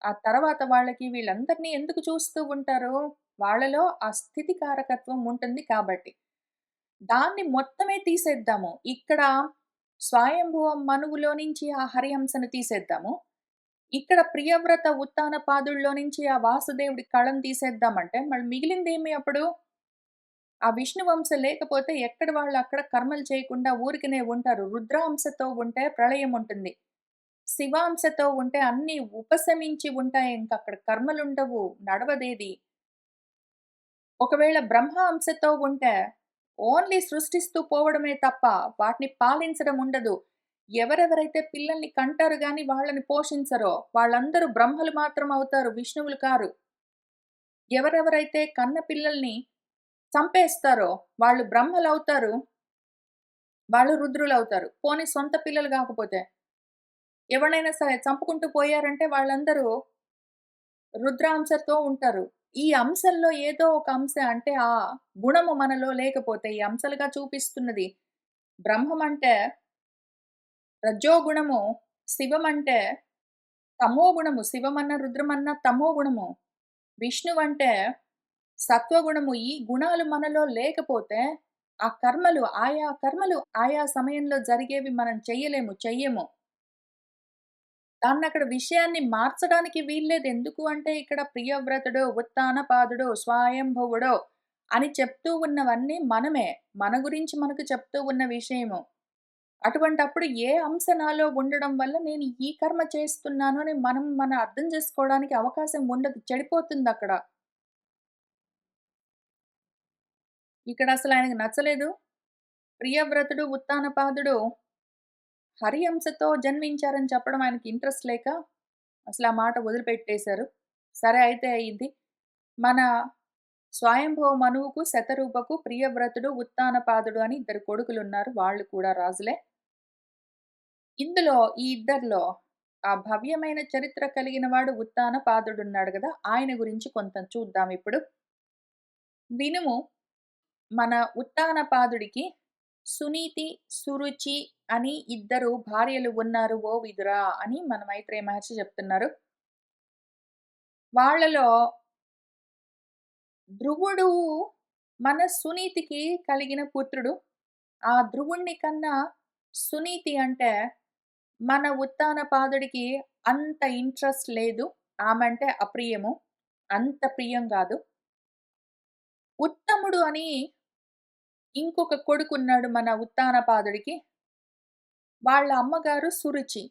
ఆ తర్వాత వాళ్ళకి వీళ్ళందరిని ఎందుకు చూస్తూ ఉంటారు? వాళ్ళలో ఆ స్థితికారకత్వం ఉంటుంది కాబట్టి. దాన్ని మొత్తమే తీసేద్దాము. ఇక్కడ స్వయంభువ మనువులో నుంచి ఆ హరిహంసను తీసేద్దాము. ఇక్కడ ప్రియవ్రత ఉత్తానపాదుల్లో నుంచి ఆ వాసుదేవుడి కళను తీసేద్దామంటే, మళ్ళీ మిగిలిందేమి అప్పుడు? ఆ విష్ణువంశ లేకపోతే ఎక్కడి వాళ్ళు అక్కడ కర్మలు చేయకుండా ఊరికనే ఉంటారు. రుద్రాంశతో ఉంటే ప్రళయం ఉంటుంది. శివాంశతో ఉంటే అన్నీ ఉపశమించి ఉంటాయి. ఇంకక్కడ కర్మలుండవు. నడవదేది. ఒకవేళ బ్రహ్మ అంశతో ఉంటే ఓన్లీ సృష్టిస్తూ పోవడమే తప్ప వాటిని పాలించడం ఉండదు. ఎవరెవరైతే పిల్లల్ని కంటారు గాని వాళ్ళని పోషించరో వాళ్ళందరూ బ్రహ్మలు మాత్రం అవుతారు. విష్ణువులు కారు. ఎవరెవరైతే కన్న పిల్లల్ని చంపేస్తారో వాళ్ళు బ్రహ్మలవుతారు. వాళ్ళు రుద్రులవుతారు. పోనీ సొంత పిల్లలు గాకపోతే. ఎవరినైనా సరే చంపుకుంటూ పోయారంటే వాళ్ళందరూ రుద్రాంశతో ఉంటారు. ఈ అంశంలో ఏదో ఒక అంశ అంటే ఆ గుణము మనలో లేకపోతే ఈ అంశాలుగా చూపిస్తున్నది బ్రహ్మం అంటే రజోగుణము, శివం అంటే తమోగుణము. శివమన్న, రుద్రమన్న తమోగుణము. విష్ణువంటే సత్వగుణము. ఈ గుణాలు మనలో లేకపోతే ఆయా కర్మలు ఆయా సమయంలో జరిగేవి మనం చెయ్యలేము, చెయ్యము. దాన్నక్కడ విషయాన్ని మార్చడానికి వీల్లేదు. ఎందుకు అంటే ఇక్కడ ప్రియవ్రతుడో, ఉత్తానపాదుడో, స్వయంభువుడో అని చెప్తూ ఉన్నవన్నీ మనమే. మన గురించి మనకు చెప్తూ ఉన్న విషయము. అటువంటప్పుడు ఏ అంశ నాలో ఉండడం వల్ల నేను ఈ కర్మ చేస్తున్నాను అని మనం అర్థం చేసుకోవడానికి అవకాశం ఉండదు. చెడిపోతుందక్కడ. ఇక్కడసలు ఆయనకు నచ్చలేదు. ప్రియవ్రతుడు, ఉత్తానపాదుడు హరి అంశతో జన్మించారని చెప్పడం ఆయనకి ఇంట్రెస్ట్ లేక అసలా మాట వదిలిపెట్టేశారు. సరే అయితే అయింది. మన స్వయంభువ మనువుకు, శతరూపకు, ప్రియవ్రతుడు, ఉత్తానపాదుడు అని ఇద్దరు కొడుకులున్నారు. వాళ్ళు కూడా రాజులే. ఇందులో ఈ ఇద్దరిలో ఆ భవ్యమైన చరిత్ర కలిగిన వాడు ఉత్తానపాదుడున్నాడు గదా! ఆయన గురించి కొంత చూద్దాం ఇప్పుడు. వినుము మన ఉత్తానపాదుడికి సునీతి, సురుచి అని ఇద్దరు భార్యలు ఉన్నారు ఓ విదురా అని మన మైత్రేయ మహర్షి చెప్తున్నారు. వాళ్ళలో ధ్రువుడు మన సునీతికి కలిగిన పుత్రుడు. ఆ ధ్రువుడిని కన్నా సునీతి అంటే మన ఉత్తానపాదుడికి అంత ఇంట్రెస్ట్ లేదు. ఆమంటే అప్రియము. అంత ప్రియం గాదు. ఉత్తముడు అని ఇంకొక కొడుకున్నాడు మన ఉత్తానపాదుడికి. వాళ్ళ అమ్మగారు సురుచి.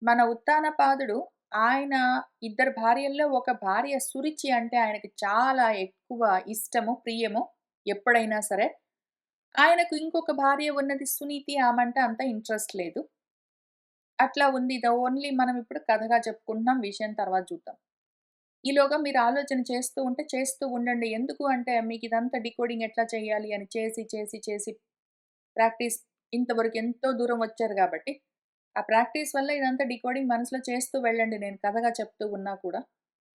మన ఉత్తానపాదుడు ఆయన ఇద్దరు భార్యల్లో ఒక భార్య సురుచి అంటే ఆయనకి చాలా ఎక్కువ ఇష్టము, ప్రియము ఎప్పుడైనా సరే. ఆయనకు ఇంకొక భార్య ఉన్నది సునీతి. ఆమంటే అంత ఇంట్రెస్ట్ లేదు. అట్లా ఉంది. ఇది ఓన్లీ మనం ఇప్పుడు కథగా చెప్పుకుంటున్నాం. విషయం తర్వాత చూద్దాం. ఈలోగా మీరు ఆలోచన చేస్తూ ఉంటే చేస్తూ ఉండండి. ఎందుకు అంటే మీకిదంతా డీకోడింగ్ ఎట్లా చేయాలి అని చేసి ప్రాక్టీస్ ఇంతవరకు ఎంతో దూరం వచ్చారు గాబట్టి, ఆ ప్రాక్టీస్ వల్ల ఇదంతా డీకోడింగ్ మనసులో చేస్తూ వెళ్ళండి. నేను కథగా చెప్తూ ఉన్నా కూడా.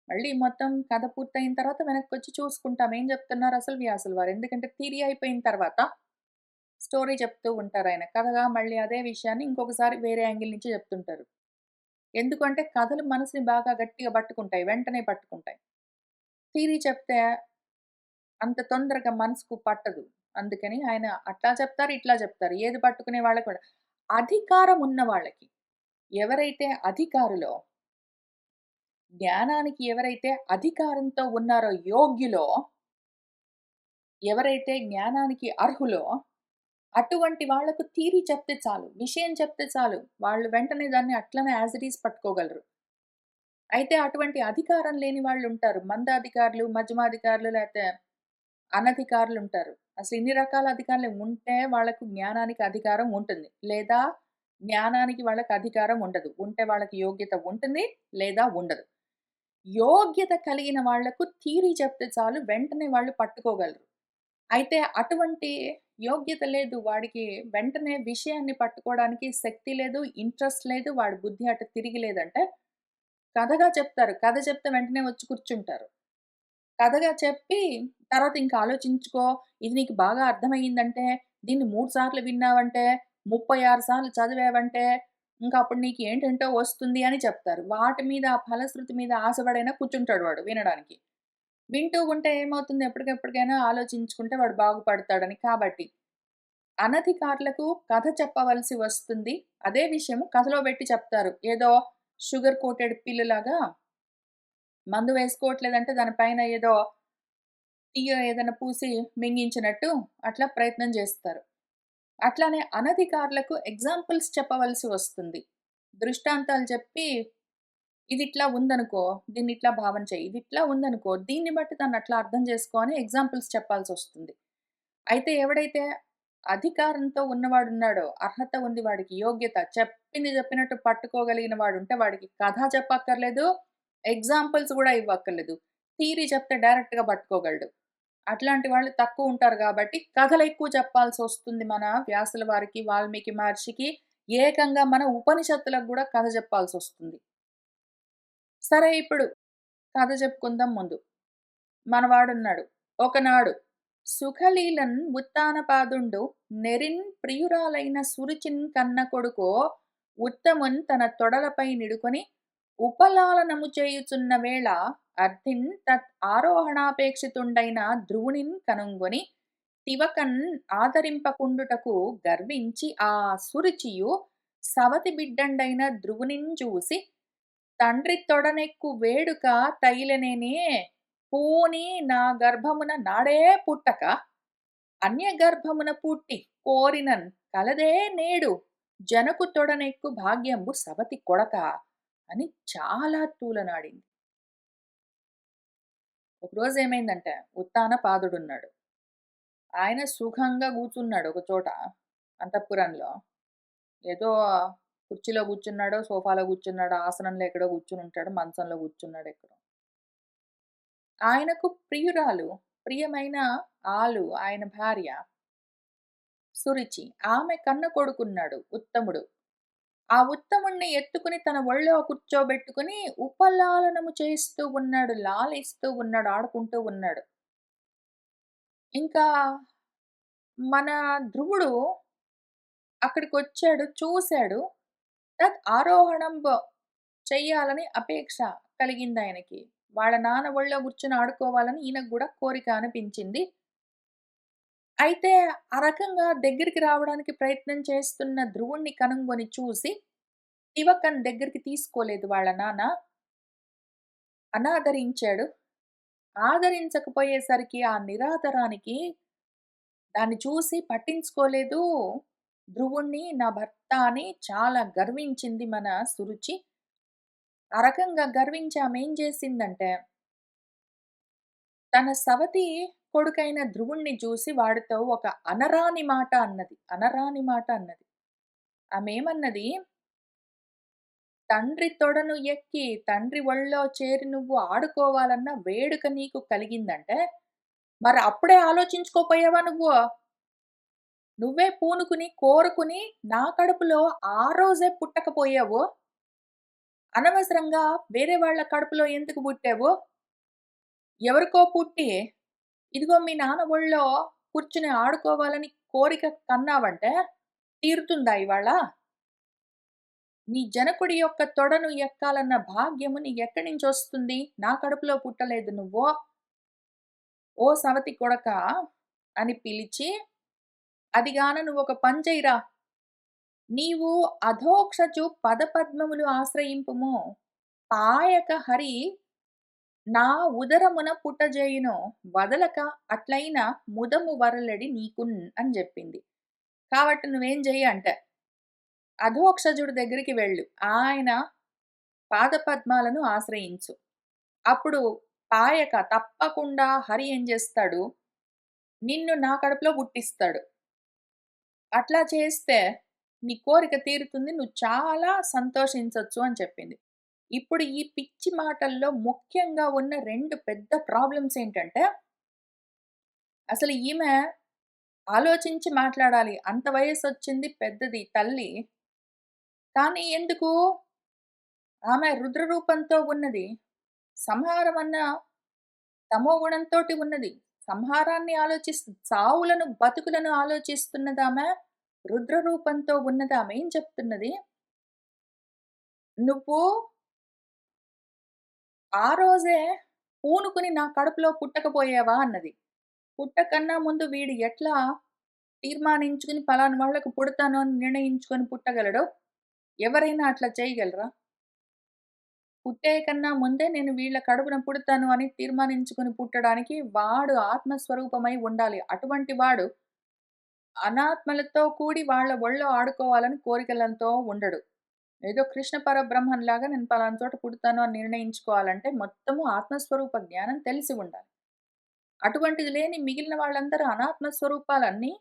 మళ్ళీ మొత్తం కథ పూర్తయిన తర్వాత వెనక్కొచ్చి చూసుకుంటాం. ఏం చెప్తున్నారు అసలు వ్యాసుల వారు. ఎందుకంటే థియరీ అయిపోయిన తర్వాత స్టోరీ చెప్తూ ఉంటారాయన. కథగా మళ్ళీ అదే విషయాన్ని ఇంకొకసారి వేరే యాంగిల్ నుంచి చెప్తుంటారు. ఎందుకంటే కథలు మనసుని బాగా గట్టిగా పట్టుకుంటాయి. వెంటనే పట్టుకుంటాయి. థియరీ చెప్తే అంత తొందరగా మనసుకు పట్టదు. అందుకని ఆయన అట్లా చెప్తారు, ఇట్లా చెప్తారు. ఏది పట్టుకునే వాళ్ళకి కూడా. అధికారం ఉన్న వాళ్ళకి, ఎవరైతే అధికారులో, జ్ఞానానికి ఎవరైతే అధికారంతో ఉన్నారో యోగ్యులో, ఎవరైతే జ్ఞానానికి అర్హులో, అటువంటి వాళ్ళకు థియరీ చెప్తే చాలు. విషయం చెప్తే చాలు. వాళ్ళు వెంటనే దాన్ని అట్లనే యాజ్ ఇట్ ఈజ్ పట్టుకోగలరు. అయితే అటువంటి అధికారం లేని వాళ్ళుంటారు. మందాధికారులు, మధ్యమాధికారులు లేతే అనధికారులుంటారు. అసలు ఇన్ని రకాల అధికారులు ఉంటే వాళ్ళకు జ్ఞానానికి అధికారం ఉంటుంది. లేదా జ్ఞానానికి వాళ్ళకి అధికారం ఉండదు. ఉంటే వాళ్ళకి యోగ్యత ఉంటుంది. లేదా ఉండదు. యోగ్యత కలిగిన వాళ్లకు థియరీ చెప్తే చాలు వెంటనే వాళ్ళు పట్టుకోగలరు. అయితే అటువంటి యోగ్యత లేదు. వాడికి వెంటనే విషయాన్ని పట్టుకోవడానికి శక్తి లేదు, ఇంట్రెస్ట్ లేదు, వాడి బుద్ధి అటు తిరిగి లేదంటే కథగా చెప్తారు. కథ చెప్తే వెంటనే వచ్చి కూర్చుంటారు. కథగా చెప్పి తర్వాత ఇంకా ఆలోచించుకో, ఇది నీకు బాగా అర్థమయ్యిందంటే, దీన్ని 3 సార్లు విన్నావంటే, 36 సార్లు చదివావంటే, ఇంకా అప్పుడు నీకు ఏంటేంటో వస్తుంది అని చెప్తారు. వాటి మీద ఆ ఫలశ్రుతి మీద ఆశపడైనా కూర్చుంటాడు వాడు వినడానికి. వింటూ ఉంటే ఏమవుతుంది ఎప్పటికెప్పటికైనా ఆలోచించుకుంటే వాడు బాగుపడతాడని. కాబట్టి అనధికారులకు కథ చెప్పవలసి వస్తుంది. అదే విషయము కథలో పెట్టి చెప్తారు. ఏదో షుగర్ కోటెడ్ పిల్లులాగా మందు వేసుకోవట్లేదంటే దాని పైన ఏదో టీయో ఏదైనా పూసి మింగించినట్టు అట్లా ప్రయత్నం జేస్తారు. అట్లానే అనధికారులకు ఎగ్జాంపుల్స్ చెప్పవలసి వస్తుంది. దృష్టాంతాలు చెప్పి ఇదిట్లా ఉందనుకో, దీన్నిట్లా భావన చెయ్యి. ఇదిట్లా ఉందనుకో, దీన్ని బట్టి దాన్నట్లా అర్థం చేసుకో అని ఎగ్జాంపుల్స్ చెప్పాల్సొస్తుంది. అయితే ఎవడైతే అధికారంతో ఉన్నవాడున్నాడో, అర్హత ఉంది వాడికి, యోగ్యత చెప్పింది చెప్పినట్టు పట్టుకోగలిగిన వాడుంటే వాడికి కథ చెప్పక్కర్లేదు, ఎగ్జాంపుల్స్ గూడా ఇవ్వక్కర్లేదు. థియరీ చెప్తే డైరెక్ట్‌గా పట్టుకోగలడు. అట్లాంటి వాళ్ళు తక్కువుంటారు గాబట్టి, కథలెక్కువ చెప్పాల్సొస్తుంది మన వ్యాసుల వారికి, వాల్మీకి మహర్షికి, ఏకంగా మన ఉపనిషత్తులకు గూడా కథ చెప్పాల్సొస్తుంది. సరే ఇప్పుడు కథ చెప్పుకుందాం ముందు. మనవాడున్నాడు. ఒకనాడు సుఖలీలన్ ఉత్తానపాదుండు నెరిన్ ప్రియురాలైన సురుచిన్ కన్న కొడుకో ఉత్తమున్ తన తొడలపై నిడుకొని ఉపలాలనము చేయుచున్న వేళ అర్థిన్ తత్ ఆరోహణాపేక్షితుండైన ధ్రువునిన్ కనుంగొని తివకన్ ఆదరింపకుండుటకు గర్వించి ఆ సురుచియు సవతి బిడ్డండైన ధ్రువునిన్ చూసి తండ్రి తొడనెక్కు వేడుక తైలెనేనే పూని నా గర్భమున నాడే పుట్టక అన్యగర్భమున పుట్టి కోరినన్ కలదే నేడు జనకు తొడనెక్కు భాగ్యంబు సవతి కొడక అని చాలా తూలనాడింది. ఒకరోజు ఏమైందంటే ఉత్తాన పాదుడున్నాడు. ఆయన సుఖంగా కూర్చున్నాడు ఒక చోట అంతఃపురంలో. ఏదో కుర్చీలో కూర్చున్నాడో, సోఫాలో కూర్చున్నాడో, ఆసనంలో ఎక్కడో కూర్చునుంటాడు, మంచంలో కూర్చున్నాడు ఎక్కడో. ఆయనకు ప్రియురాలు, ప్రియమైన ఆయన భార్య సురుచి. ఆమె కన్న కొడుకున్నాడు ఉత్తముడు. ఆ ఉత్తముడిని ఎత్తుకుని తన ఒళ్ళో కూర్చోబెట్టుకుని ఉపలాలనము చేస్తూ ఉన్నాడు, లాలిస్తూ ఉన్నాడు, ఆడుకుంటూ ఉన్నాడు. ఇంకా మన ధ్రువుడు అక్కడికొచ్చాడు, చూసాడు. చెయ్యాలని అపేక్ష కలిగిందాయనకి. వాళ్ళ నాన్న ఒళ్ళో కూర్చొని ఆడుకోవాలని ఈయనకు గూడా కోరిక అనిపించింది. అయితే ఆ రకంగా దగ్గరికి రావడానికి ప్రయత్నం చేస్తున్న ధ్రువుడిని కనుగొని చూసి, తివకన్ దగ్గరికి తీసుకోలేదు వాళ్ళ నాన్న. అనాదరించాడు. ఆదరించకపోయేసరికి ఆ నిరాదరానికి దాన్ని చూసి పట్టించుకోలేదు. ధ్రువుడిని నా భర్త అని చాలా గర్వించింది మన సురుచి. ఆ రకంగా గర్వించి ఆమేం చేసిందంటే, తన సవతి కొడుకైన ధ్రువుడిని చూసి వాడితో ఒక అనరాని మాట అన్నది. అనరాని మాట అన్నది. ఆమేమన్నది, "తండ్రి తొడను ఎక్కి, తండ్రి ఒళ్ళో చేరి నువ్వు ఆడుకోవాలన్న వేడుక నీకు కలిగిందంటే, మరి అప్పుడే ఆలోచించుకోపోయావా నువ్వు? నువ్వే పూనుకుని, కోరుకుని నా కడుపులో ఆ రోజే పుట్టకపోయావు. అనవసరంగా వేరే వాళ్ళ కడుపులో ఎందుకు పుట్టావు? ఎవరికో పుట్టి, ఇదిగో మీ నాన్న ఒళ్ళో కూర్చుని ఆడుకోవాలని కోరిక కన్నావంటే తీరుతుందా ఇవాళ? నీ జనకుడి యొక్క తొడను ఎక్కాలన్న భాగ్యము నీకెక్కడి నుంచొస్తుంది? నా కడుపులో పుట్టలేదు నువ్వు. ఓ సవతి కొడకా అని పిలిచి, అదిగాన నువ్వొక పని చెయ్యిరా. నీవు అధోక్షజు పదపద్మములు ఆశ్రయింపుము. పాయక హరి నా ఉదరమున పుట్టజేయును. వదలక అట్లైన ముదము వరలెడి నీకున్ అని జెప్పింది. కాబట్టి నువ్వేం చెయ్యి అంటే, అధోక్షజుడి దగ్గరికి వెళ్ళు. ఆయన పాదపద్మాలను ఆశ్రయించు. అప్పుడు పాయక తప్పకుండా హరి ఏం జేస్తాడు, నిన్ను నా కడుపులో పుట్టిస్తాడు. అట్లా చేస్తే నీ కోరిక తీరుతుంది. నువ్వు చాలా సంతోషించొచ్చు అని చెప్పింది. ఇప్పుడు ఈ పిచ్చి మాటల్లో ముఖ్యంగా ఉన్న 2 పెద్ద ప్రాబ్లమ్స్ ఏంటంటే, అసలు ఈమె ఆలోచించి మాట్లాడాలి. అంత వయసొచ్చింది పెద్దది తల్లి. కానీ ఎందుకు? ఆమె రుద్ర రూపంతో ఉన్నది. సంహారమన్న తమోగుణంతోటి ఉన్నది. సంహారాన్ని చావులను, బతుకులను ఆలోచిస్తున్నదామె. రుద్ర రూపంతో ఉన్నదామె ఏం చెప్తున్నది? నువ్వు ఆ రోజే పూనుకుని నా కడుపులో పుట్టకపోయావా అన్నది. పుట్టకన్నా ముందు వీడు ఎట్లా తీర్మానించుకుని పలానా వాళ్ళకి పుడతాను అని నిర్ణయించుకొని పుట్టగలడో, ఎవరైనా అట్లా చేయగలరా? పుట్టే కన్నా ముందే నేను వీళ్ళ కడుపున పుడతాను అని తీర్మానించుకొని పుట్టడానికి వాడు ఆత్మస్వరూపమై ఉండాలి. అటువంటి వాడు అనాత్మలతో కూడి వాళ్ళ ఒళ్ళో ఆడుకోవాలని కోరికలతో ఉండడు. ఏదో కృష్ణ పరబ్రహ్మంలాగా నేను పలానా చోట పుడతాను అని నిర్ణయించుకోవాలంటే మొత్తము ఆత్మస్వరూప జ్ఞానం తెలిసి ఉండాలి. అటువంటిది లేని మిగిలిన వాళ్ళందరూ అనాత్మ స్వరూపాలన్నీ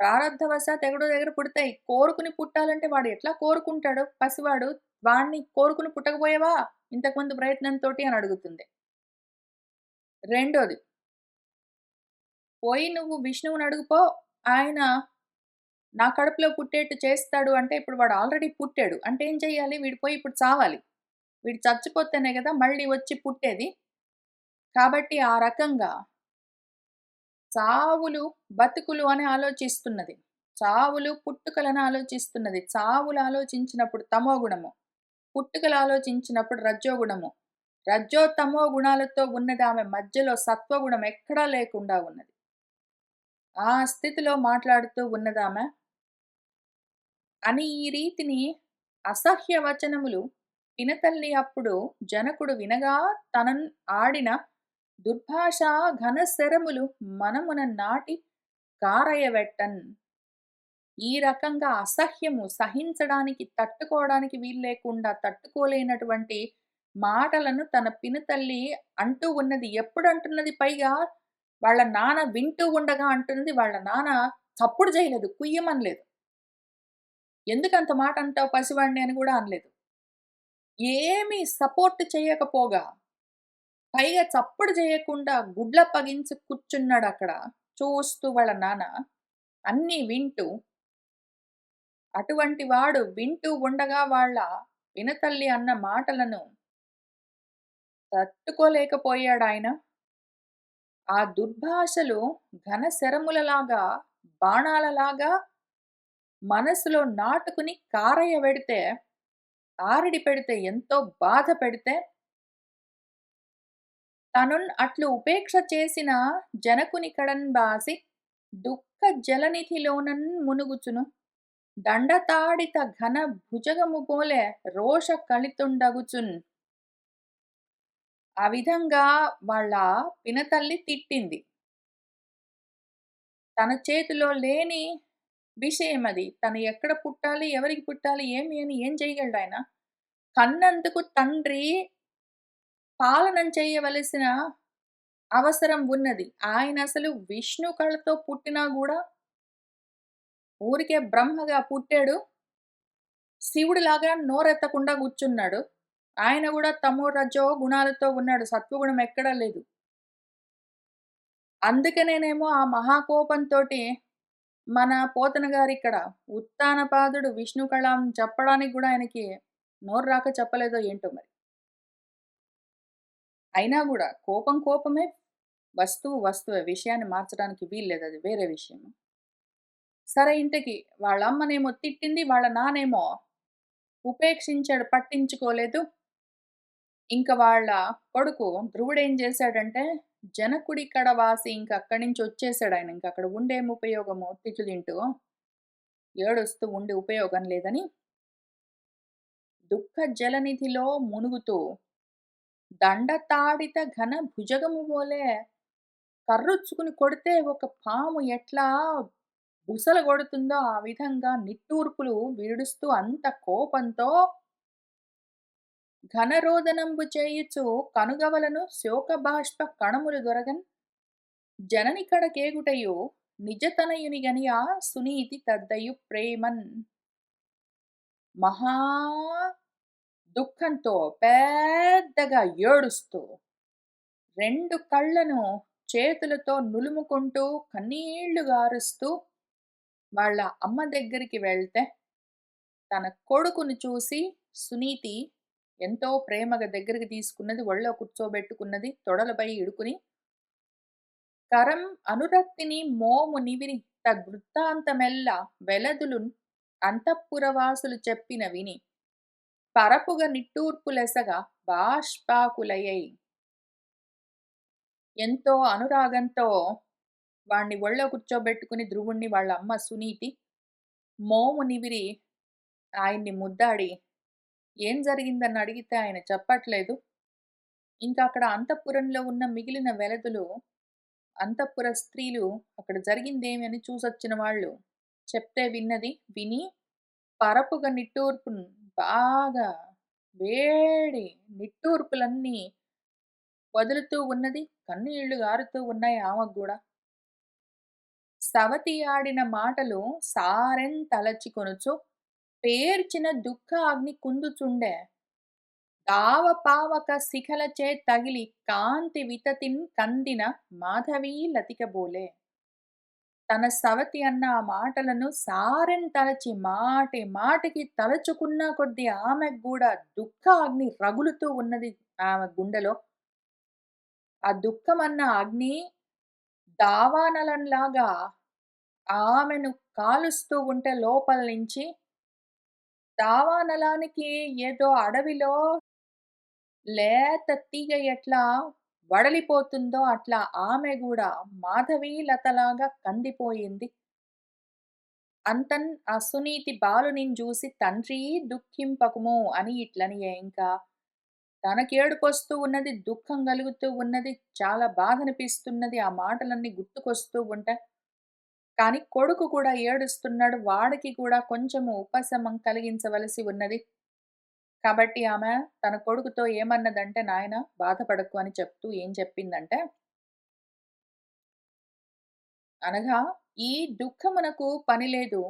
ప్రారబ్ధవశాత్తు ఎక్కడో దగ్గర పుడతాయి. కోరుకుని పుట్టాలంటే వాడు ఎట్లా కోరుకుంటాడు పసివాడు? వాడిని కోరుకుని పుట్టకపోయావా ఇంతకుముందు ప్రయత్నంతోటి అని అడుగుతుంది. రెండోది, పోయి నువ్వు విష్ణువుని అడుగుపో, ఆయన నా కడుపులో పుట్టేట్టు చేస్తాడు అంటే ఇప్పుడు వాడు ఆల్రెడీ పుట్టాడు. అంటే ఏం చేయాలి? వీడు పోయి ఇప్పుడు చావాలి. వీడు చచ్చిపోతేనే గదా మళ్ళీ వచ్చి పుట్టేది. కాబట్టి ఆ రకంగా చావులు, బతుకులు అని ఆలోచిస్తున్నది. చావులు, పుట్టుకలని ఆలోచిస్తున్నది. చావులు ఆలోచించినప్పుడు తమోగుణము. పుట్టుకలు ఆలోచించినప్పుడు రజోగుణము. రజో, తమో గుణాలతో ఉన్నదామె మధ్యలో సత్వగుణం ఎక్కడా లేకుండా ఉన్నది. ఆ స్థితిలో మాట్లాడుతూ ఉన్నదామె. అని ఈ రీతిని అసహ్య వచనములు పినతల్లి అప్పుడు జనకుడు వినగా తనన్ ఆడిన దుర్భాషా ఘనశరములు మనమున నాటి కారయవెట్టన్. ఈ రకంగా అసహ్యము సహించడానికి, తట్టుకోవడానికి వీల్లేకుండా తట్టుకోలేనటువంటి మాటలను తన పినతల్లి అంటూ ఉన్నది. ఎప్పుడంటున్నది పైగా వాళ్ళ నాన్న వింటూ ఉండగా అంటున్నది. వాళ్ళ నాన్న చప్పుడు చేయలేదు. కుయ్యమనలేదు. ఎందుకంత మాట అంటావు పసివాడిని అని గూడా అనలేదు. ఏమీ సపోర్ట్ చేయకపోగా, పైగా చప్పుడు చేయకుండా గుడ్లప్పగించి కూర్చున్నాడక్కడ. చూస్తూ వాళ్ళ నాన్న. అన్నీ వింటూ. అటువంటి వాడు వింటూ ఉండగా వాళ్ళ పినతల్లి అన్న మాటలను తట్టుకోలేకపోయాడాయన. ఆ దుర్భాషలు ఘనశరములలాగా, బాణాలలాగా మనసులో నాటుకుని కారయ్యబెడితే, ఆరిడి పెడితే, ఎంతో బాధ పెడితే, తనున్ అట్లు ఉపేక్ష చేసిన జనకుని కడన్బాసి దుఃఖ జలనిధిలోనన్ మునుగుచును దండతాడిత ఘన భుజగము పోలే రోష కలితుండగుచున్. ఆ విధంగా వాళ్ళ పినతల్లి తిట్టింది. తన చేతిలో లేని విషయమది. తను ఎక్కడ పుట్టాలి, ఎవరికి పుట్టాలి, ఏమి అని ఏం చేయగలడాయన? కన్నందుకు తండ్రి పాలనం చేయవలసిన అవసరం ఉన్నది. ఆయనసలు విష్ణు కళతో పుట్టినా గూడా ఊరికే బ్రహ్మగా పుట్టాడు. శివుడిలాగా నోరెత్తకుండా కూర్చున్నాడు. ఆయన గూడా తమో, రజో గుణాలతో ఉన్నాడు. సత్వగుణం ఎక్కడా లేదు. అందుకనేనేమో ఆ మహాకోపంతోటి మన పోతన గారిక్కడ ఉత్తానపాదుడు విష్ణు కళం చెప్పడానికి గూడా ఆయనకి నోరు రాక చెప్పలేదో ఏంటో మరి. అయినా గూడా కోపం కోపమే, వస్తువు వస్తువే. విషయాన్ని మార్చడానికి వీల్లేదు. అది వేరే విషయం. సరే ఇంతకి వాళ్ళమ్మనేమో తిట్టింది. వాళ్ళ నాన్నేమో ఉపేక్షించాడు. పట్టించుకోలేదు. ఇంక వాళ్ళ కొడుకు ధ్రువుడేం జేశాడంటే, జనకుడి కడ వాసి ఇంక అక్కడి నుంచి వచ్చేసాడాయన. ఇంకక్కడ ఉండేం ఉపయోగము తిట్లు తింటూ, ఏడుస్తూ ఉండి ఉపయోగం లేదని, దుఃఖ జలనిధిలో మునుగుతూ, దండతాడిత ఘన భుజగము వోలే కర్రుచ్చుకుని కొడితే ఒక పాము ఎట్లా బుసలు కొడుతుందో ఆ విధంగా నిట్టూర్పులు విడుస్తూ అంత కోపంతో ఘనరోదనంబు చేయుచు కనుగవలను శోకబాష్ప కణములు దొరగన్ జనని కడకేగుటయు నిజతనయునిగనియా సునీతి తద్దయు ప్రేమన్. మహా దుఃఖంతో పెద్దగా ఏడుస్తూ 2 కళ్ళను చేతులతో నులుముకుంటూ కన్నీళ్లు గారుస్తూ వాళ్ళ అమ్మ దగ్గరికి వెళ్తే, తన కొడుకుని చూసి సునీతి ఎంతో ప్రేమగా దగ్గరికి తీసుకున్నది. ఒళ్ళో కూర్చోబెట్టుకున్నది. తొడలపై ఇడుకుని, కరం అనురక్తిని మోము నివిరి తద్వృత్తాంతమెల్ల వెలదులున్ అంతఃపురవాసులు చెప్పిన విని పరపుగ నిట్టూర్పులెసగా బాష్పాకులయై ఎంతో అనురాగంతో వాణ్ణి ఒళ్ళో కూర్చోబెట్టుకుని ధ్రువుణ్ణి వాళ్ళ అమ్మ సునీతి మోము నివిరి ఆయన్ని ముద్దాడి ఏం జరిగిందని అడిగితే ఆయన చెప్పట్లేదు. ఇంకా అక్కడ అంతఃపురంలో ఉన్న మిగిలిన వెలదులు, అంతఃపుర స్త్రీలు అక్కడ జరిగిందేమి అని చూసొచ్చిన వాళ్ళు చెప్తే విని పరపుగా నిట్టూర్పును బాగా వేడి నిట్టూర్పులన్నీ వదులుతూ ఉన్నది. కన్నీళ్లు గారుతూ ఉన్నాయి ఆమెకు గూడా. సవతి ఆడిన మాటలు సారెం తలచికొనుచు పేర్చిన దుఃఖ అగ్ని కుందుచుండె. దావ పావక శిఖలచే తగిలి కాంతి వితతిన్ కందిన మాధవీ లతికబోలే. తన సవతి అన్న ఆ మాటలను సారెం తలచి మాటి మాటికి తలుచుకున్న కొద్దీ ఆమెకు గూడా దుఃఖ అగ్ని రగులుతూ ఉన్నది ఆమె గుండెలో. ఆ దుఃఖమన్న అగ్ని దావానలంలాగా ఆమెను కాలుస్తూ ఉంటే లోపల నుంచి, దావానలానికి ఏదో అడవిలో లేత తీగ ఎట్లా వడలిపోతుందో అట్లా ఆమె గూడా మాధవీలతలాగా కందిపోయింది. అంతన్ ఆ సునీతి బాలునిన్ జూసి తండ్రీ దుఃఖింపకుము అని ఇట్లనియే ఇంకా తనకేడుపొస్తూ ఉన్నది, దుఃఖం గలుగుతూ ఉన్నది, చాలా బాధనిపిస్తున్నది. ఆ మాటలన్నీ గుర్తుకొస్తూ ఉంటాయి. కానీ కొడుకు కూడా ఏడుస్తున్నాడు. వాడికి కూడా కొంచెము ఉపశమం కలిగించవలసి ఉన్నది. కాబట్టి ఆమె తన కొడుకుతో ఏమన్నదంటే, "నాయనా బాధపడకు" అని చెప్తూ ఏం చెప్పిందంటే, అనగా "ఈ దుఃఖమునకు పనిలేదు.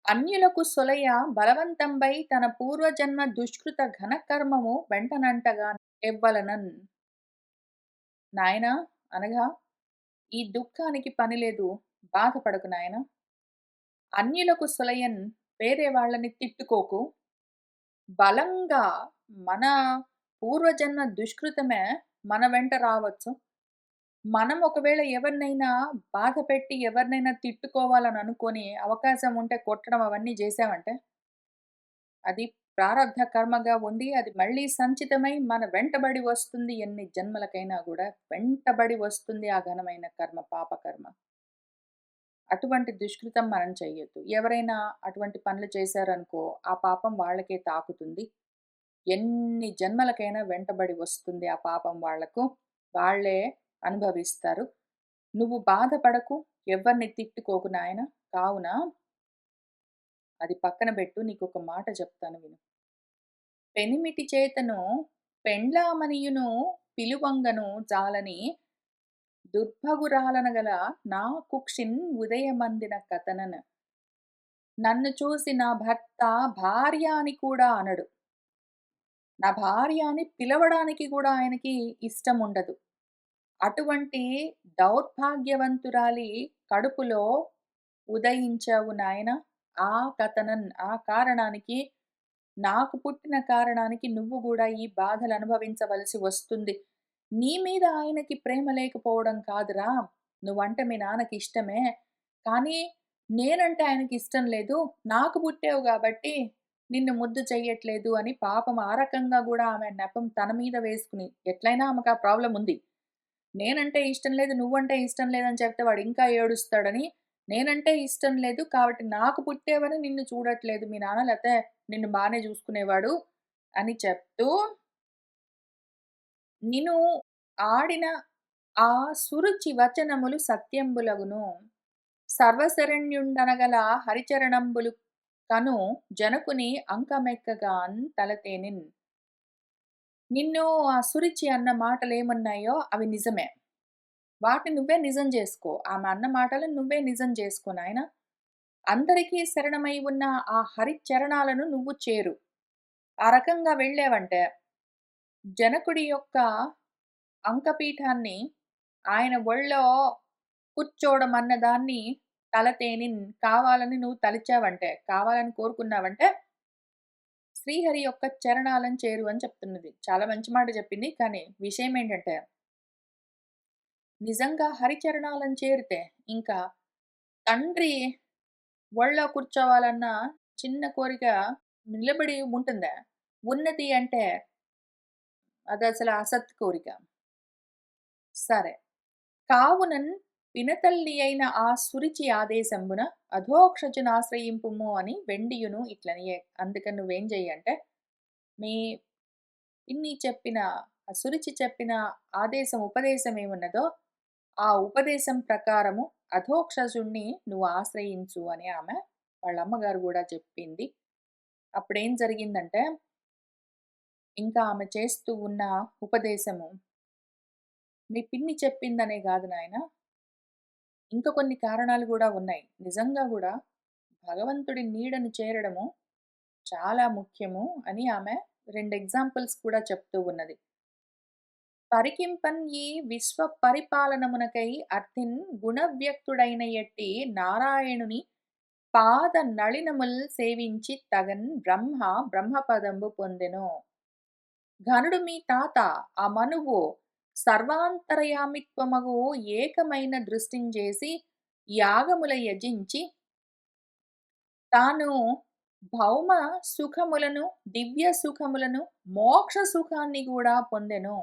అన్యులకు సొలయ బలవంతంబై తన పూర్వజన్మ దుష్కృత ఘనకర్మము వెంటనంటగా ఎవ్వలనన్." నాయనా అనగా "ఈ దుఃఖానికి పనిలేదు. బాధపడకు నాయనా. అన్యులకు సొలయన్ వేరే వాళ్ళని తిట్టుకోకు. బలంగా మన పూర్వజన్మ దుష్కృతమే మన వెంట రావచ్చు. మనం ఒకవేళ ఎవరినైనా బాధపెట్టి, ఎవరినైనా తిట్టుకోవాలని అనుకోని అవకాశం ఉంటే కొట్టడం అవన్నీ జేశామంటే, అది ప్రారబ్ధ కర్మగా ఉండి అది మళ్ళీ సంచితమై మన వెంటబడి వస్తుంది. ఎన్ని జన్మలకైనా గూడా వెంటబడి వస్తుంది ఆ ఘనమైన కర్మ, పాపకర్మ. అటువంటి దుష్కృతం మనం చెయ్యొద్దు. ఎవరైనా అటువంటి పనులు చేశారనుకో, ఆ పాపం వాళ్ళకే తాకుతుంది. ఎన్ని జన్మలకైనా వెంటబడి వస్తుంది ఆ పాపం వాళ్లకు. వాళ్ళే అనుభవిస్తారు. నువ్వు బాధపడకు, ఎవ్వరిని తిట్టుకోకు నాయన. కావున అది పక్కన బెట్టు. నీకొక మాట చెప్తాను విను. పెనిమిటి చేతను పెండ్లామనియును పిలువంగను జాలని దుర్భగురాలనగల నా కుక్షిన్ ఉదయమందిన కథనన. నన్ను చూసి నా భర్త భార్య అని కూడా అనడు. నా భార్య అని పిలవడానికి కూడా ఆయనకి ఇష్టం ఉండదు. అటువంటి దౌర్భాగ్యవంతురాలి కడుపులో ఉదయించావు నాయన. ఆ కథనన్ ఆ కారణానికి నాకు పుట్టిన కారణానికి నువ్వు గూడా ఈ బాధలు అనుభవించవలసి వస్తుంది. నీ మీద ఆయనకి ప్రేమ లేకపోవడం కాదురా! నువ్వంటే మీ నాన్నకి ఇష్టమే. కానీ నేనంటే ఆయనకి ఇష్టం లేదు. నాకు పుట్టావు గాబట్టి నిన్ను ముద్దు చెయ్యట్లేదు అని పాపం ఆ రకంగా గూడా ఆమె నెపం తన మీద వేసుకుని ఎట్లైనా ఆమెకు ఆ ప్రాబ్లమ్ ఉంది. నేనంటే ఇష్టం లేదు, నువ్వంటే ఇష్టం లేదని చెప్తే వాడు ఇంకా ఏడుస్తాడని, నేనంటే ఇష్టం లేదు కాబట్టి నాకు పుట్టావని నిన్ను చూడట్లేదు మీ నాన్న లేతే నిన్ను బానే చూసుకునేవాడు అని చెప్తూ, నిను ఆడిన ఆ సురుచి వచనములు సత్యంబులగును. సర్వశరణ్యుండనగల హరిచరణంబులు కను జనకుని అంకమెక్కగాన్ తలతేనిన్. నిన్ను ఆ సురుచి అన్న మాటలేమున్నాయో అవి నిజమే. వాటిని నువ్వే నిజం జేసుకో. ఆమె అన్న మాటలను నువ్వే నిజం జేసుకో నాయనా. అందరికీ శరణమై ఉన్న ఆ హరిచరణాలను నువ్వు చేరు. ఆ రకంగా వెళ్ళావంటే, జనకుడి యొక్క అంకపీఠాన్ని ఆయన ఒళ్ళో కూర్చోవడం అన్నదాన్ని తలతేని కావాలని నువ్వు తలిచావంటే, కావాలని కోరుకున్నావంటే, శ్రీహరి యొక్క చరణాలను చేరు అని చెప్తున్నది. చాలా మంచి మాట చెప్పింది. కానీ విషయం ఏంటంటే, నిజంగా హరిచరణాలను చేరితే ఇంకా తండ్రి ఒళ్ళో కూర్చోవాలన్న చిన్న కోరిక నిలబడి ఉంటుందా? ఉన్నది అంటే అదసల అసత్ కోరిక. సరే. కావునన్ పినతల్లి అయిన ఆ సురిచి ఆదేశంబున అధోక్షజునాశ్రయింపుము అని వెండియును ఇట్లనియే. అందుకని నువ్వేం చెయ్యంటే, మీ పిన్ని చెప్పిన, ఆ సురుచి చెప్పిన ఆదేశం, ఉపదేశం ఏమున్నదో, ఆ ఉపదేశం ప్రకారము అధోక్షజుడిని నువ్వు ఆశ్రయించు అని ఆమె వాళ్ళ అమ్మగారు గూడా చెప్పింది. అప్పుడేం జరిగిందంటే, ఇంకా ఆమె చేస్తూ ఉన్న ఉపదేశము, మీ పిన్ని చెప్పిందనే గాదు నాయనా, ఇంకా కొన్ని కారణాలు గూడా ఉన్నాయి. నిజంగా గూడా భగవంతుడి నీడను చేరడము చాలా ముఖ్యము అని ఆమె 2 ఎగ్జాంపుల్స్ కూడా చెప్తూ ఉన్నది. పరికింపన్ ఈ విశ్వ పరిపాలనమునకై అర్తిన్ గుణవ్యక్తుడైన ఎట్టి నారాయణుని పాద నళినముల్ సేవించి తగన్ బ్రహ్మపదంబు పొందెను. ఘనుడు మీ తాత ఆ మనువు సర్వాంతర్యామిత్వమగు ఏకమైన దృష్టించేసి యాగముల యజించి తాను భౌమ సుఖములను, దివ్య సుఖములను, మోక్ష సుఖాన్ని గూడా పొందెను.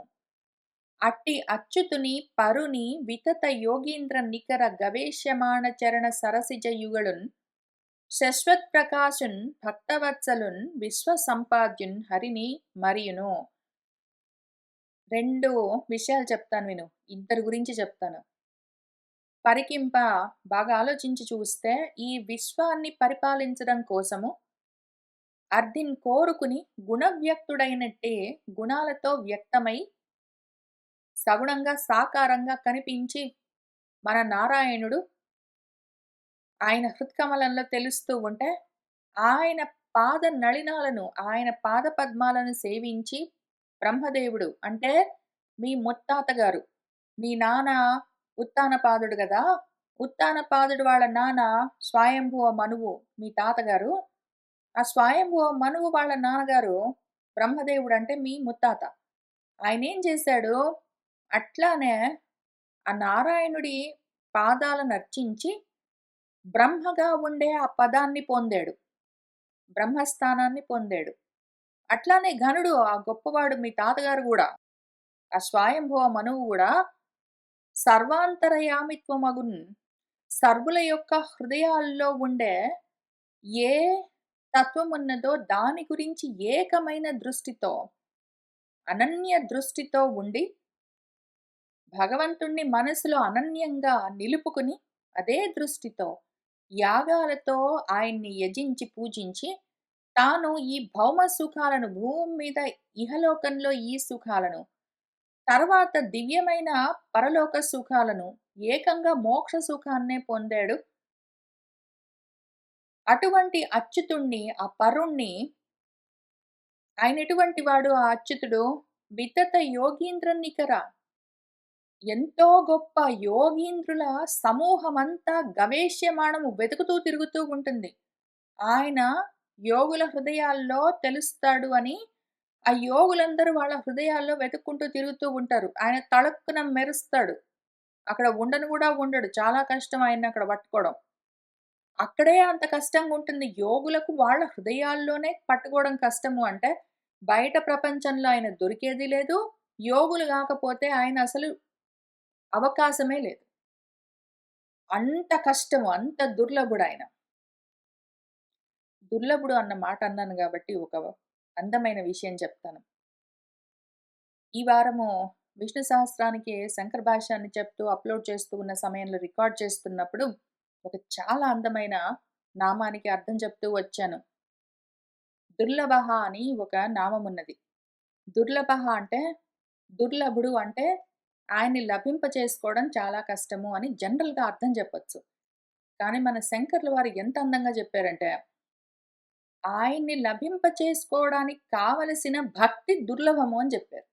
అట్టి అచ్యుతుని పరుని వితత యోగీంద్ర నికర గవేష్యమాణ చరణ సరసిజ యుగళున్ శశ్వత్ ప్రకాశున్ భక్తవత్సలున్ విశ్వ సంపాద్యున్ హరిని మరియును. 2 విషయాలు చెప్తాను విను. ఇద్దరి గురించి చెప్తాను. పరికింప బాగా ఆలోచించి చూస్తే ఈ విశ్వాన్ని పరిపాలించడం కోసము అర్ధిన్ కోరుకుని గుణవ్యక్తుడైనట్టే గుణాలతో వ్యక్తమై సగుణంగా సాకారంగా కనిపించి మన నారాయణుడు ఆయన హృత్కమలంలో తెలుస్తూ ఉంటే ఆయన పాద నళినాలను ఆయన పాద పద్మాలను సేవించి బ్రహ్మదేవుడు అంటే మీ ముత్తాత గారు మీ నాన్న ఉత్తానపాదుడు గదా! ఉత్తానపాదుడు వాళ్ళ నాన్న స్వయంభువ మనువు మీ తాతగారు. ఆ స్వయంభువ మనువు వాళ్ళ నాన్నగారు బ్రహ్మదేవుడు అంటే మీ ముత్తాత. ఆయనేం చేశాడు, అట్లానే ఆ నారాయణుడి పాదాలనర్చించి బ్రహ్మగా ఉండే ఆ పదాన్ని పొందాడు. బ్రహ్మస్థానాన్ని పొందాడు. అట్లానే ఘనుడు ఆ గొప్పవాడు మీ తాతగారు గూడా, ఆ స్వయంభువ మనువు గూడా సర్వాంతర్యామిత్వమగున్ సర్వుల యొక్క హృదయాల్లో ఉండే ఏ తత్వమున్నదో దాని గురించి ఏకమైన దృష్టితో, అనన్య దృష్టితో ఉండి భగవంతుణ్ణి మనసులో అనన్యంగా నిలుపుకుని అదే దృష్టితో యాగాలతో ఆయన్ని యజించి పూజించి తాను ఈ భౌమ సుఖాలను భూమి మీద ఇహలోకంలో ఈ సుఖాలను తర్వాత దివ్యమైన పరలోక సుఖాలను ఏకంగా మోక్ష సుఖాన్నే పొందాడు. అటువంటి అచ్యుతుణ్ణి ఆ పరుణ్ణి ఆయన ఎటువంటి వాడు ఆ అచ్యుతుడు వితత యోగీంద్ర నికర ఎంతో గొప్ప యోగీంద్రుల సమూహమంతా గవేష్యమాణము వెతుకుతూ తిరుగుతూ ఉంటుంది. ఆయన యోగుల హృదయాల్లో తెలుస్తాడు అని ఆ యోగులందరూ వాళ్ళ హృదయాల్లో వెతుక్కుంటూ తిరుగుతూ ఉంటారు. ఆయన తళుక్కున మెరుస్తాడు. అక్కడ ఉండను గూడా ఉండడు. చాలా కష్టం ఆయన్ని అక్కడ పట్టుకోవడం. అక్కడే అంత కష్టంగా ఉంటుంది. యోగులకు వాళ్ళ హృదయాల్లోనే పట్టుకోవడం కష్టము అంటే, బయట ప్రపంచంలో ఆయన దొరికేది లేదు. యోగులు గాకపోతే ఆయన అసలు అవకాశమే లేదు. అంత కష్టము. అంత దుర్లభుడాయన. దుర్లభుడు అన్న మాట అన్నాను గాబట్టి ఒక అందమైన విషయం చెప్తాను. ఈ వారము విష్ణు సహస్రానికి శంకర భాష్యాన్ని చెప్తూ అప్‌లోడ్ చేస్తూ ఉన్న సమయంలో రికార్డ్ చేస్తున్నప్పుడు ఒక చాలా అందమైన నామానికి అర్థం చెప్తూ వచ్చాను. దుర్లభః అని ఒక నామమున్నది. దుర్లభః అంటే దుర్లభుడు అంటే ఆయన్ని లభింప చేసుకోవడం చాలా కష్టము అని జనరల్‌గా అర్థం చెప్పొచ్చు. కానీ మన శంకర్లు వారు ఎంత అందంగా చెప్పారంటే, ఆయన్ని లభింప చేసుకోవడానికి కావలసిన భక్తి దుర్లభము అని చెప్పారు.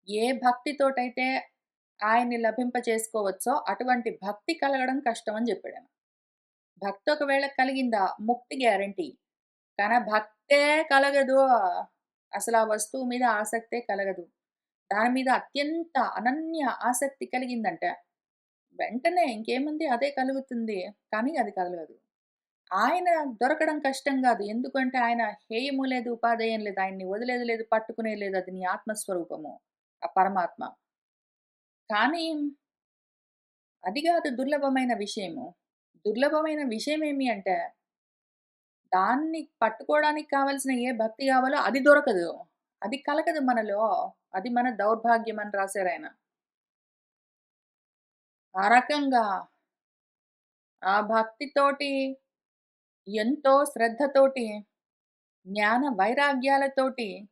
ఏ భక్తితోటైతే ఆయన్ని లభింప చేసుకోవచ్చో అటువంటి భక్తి కలగడం కష్టం అని చెప్పాడాయన. భక్తి ఒకవేళ కలిగిందా ముక్తి గ్యారంటీ. కానీ ఆ భక్తే కలగదు. అసలు ఆ వస్తువు మీద ఆసక్తే కలగదు. దాని మీద అత్యంత అనన్య ఆసక్తి కలిగిందంటే వెంటనే ఇంకేముంది అదే కలుగుతుంది. కానీ అది కలగదు. ఆయన దొరకడం కష్టం గాదు. ఎందుకంటే ఆయన హేయము లేదు, ఉపాధేయం లేదు. ఆయన్ని వదిలేది లేదు, పట్టుకునేది లేదు. అది నీ ఆత్మస్వరూపము. ఆ పరమాత్మ. కానీ అది గాదు దుర్లభమైన విషయము. దుర్లభమైన విషయం ఏమి అంటే దాన్ని పట్టుకోవడానికి కావాల్సిన ఏ భక్తి కావాలో అది దొరకదు. అది కలగదు మనలో. అది మన దౌర్భాగ్యం అని రాసారాయన. ఆ రకంగా ఆ భక్తితోటి, ఎంతో శ్రద్ధతోటి, జ్ఞాన వైరాగ్యాలతోటి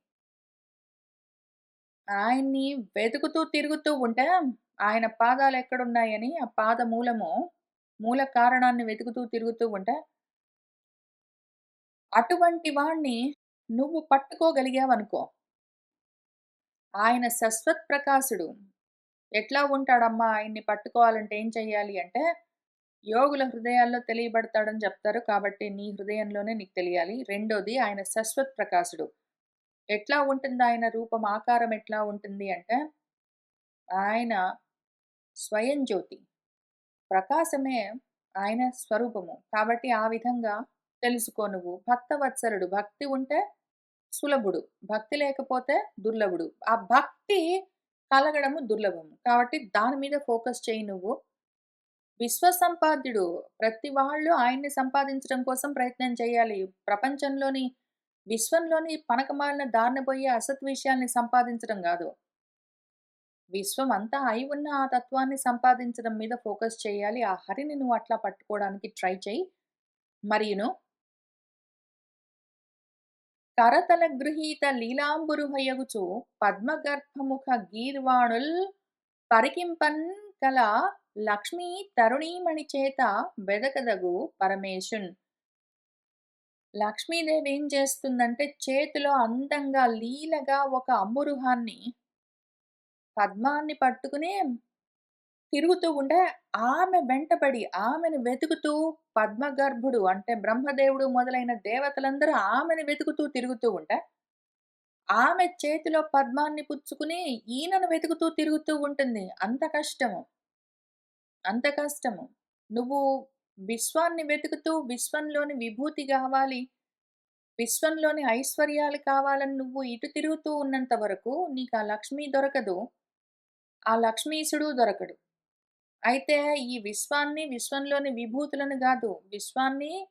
ఆయన్ని వెతుకుతూ తిరుగుతూ ఉంటే, ఆయన పాదాలెక్కడున్నాయని ఆ మూల కారణాన్ని వెతుకుతూ తిరుగుతూ ఉంటే, అటువంటి వాడిని నువ్వు పట్టుకోగలిగావనుకో, ఆయన సస్వత్ప్రకాశుడు. ఎట్లా ఉంటాడమ్మా ఆయన్ని పట్టుకోవాలంటే ఏం చెయ్యాలి అంటే, యోగుల హృదయాల్లో తెలియబడతాడని చెప్తారు. కాబట్టి నీ హృదయంలోనే నీకు తెలియాలి. రెండోది ఆయన సస్వత్ప్రకాశుడు. ఎట్లా ఉంటుంది ఆయన రూపం, ఆకారం ఎట్లా ఉంటుంది అంటే, ఆయన స్వయం జ్యోతి. ప్రకాశమే ఆయన స్వరూపము. కాబట్టి ఆ విధంగా తెలుసుకో నువ్వు. భక్తవత్సలుడు. భక్తి ఉంటే సులభుడు. భక్తి లేకపోతే దుర్లభుడు. ఆ భక్తి కలగడము దుర్లభము. కాబట్టి దాని మీద ఫోకస్ చెయ్యి నువ్వు. విశ్వసంపాద్యుడు. ప్రతి వాళ్ళు ఆయన్ని సంపాదించడం కోసం ప్రయత్నం చేయాలి. విశ్వంలోని పనకమాలిన దారిన పోయే అసత్ విషయాల్ని సంపాదించడం గాదు. విశ్వం అంతా అయి ఉన్న ఆ తత్వాన్ని సంపాదించడం మీద ఫోకస్ చేయాలి. ఆ హరిని నువ్వు అట్లా పట్టుకోవడానికి ట్రై చెయ్యి. మరియును కరతల గృహీత లీలాంబురుహయగుచు పద్మగర్భముఖ గీర్వాణుల్ పరికింపన్ కల లక్ష్మీ తరుణీమణి చేత వెదకదగు పరమేశున్. లక్ష్మీదేవి ఏం చేస్తుందంటే చేతిలో అందంగా లీలగా ఒక అంబురుహాన్ని పద్మాన్ని పట్టుకుని తిరుగుతూ ఉంటే, ఆమె వెంటబడి, ఆమెను వెతుకుతూ పద్మగర్భుడు అంటే బ్రహ్మదేవుడు మొదలైన దేవతలందరూ ఆమెను వెతుకుతూ తిరుగుతూ ఉంటే, ఆమె చేతిలో పద్మాన్ని పుచ్చుకుని ఈయనను వెతుకుతూ తిరుగుతూ ఉంటుంది. అంత కష్టము. అంత కష్టము. నువ్వు విశ్వాన్ని వెతుకుతూ విశ్వంలోని విభూతి గావాలి, విశ్వంలోని ఐశ్వర్యాలు కావాలని నువ్వు ఇటు తిరుగుతూ ఉన్నంత వరకు నీకు ఆ లక్ష్మి దొరకదు. ఆ లక్ష్మీశుడు దొరకడు. అయితే ఈ విశ్వాన్ని, విశ్వంలోని విభూతులను గాదు.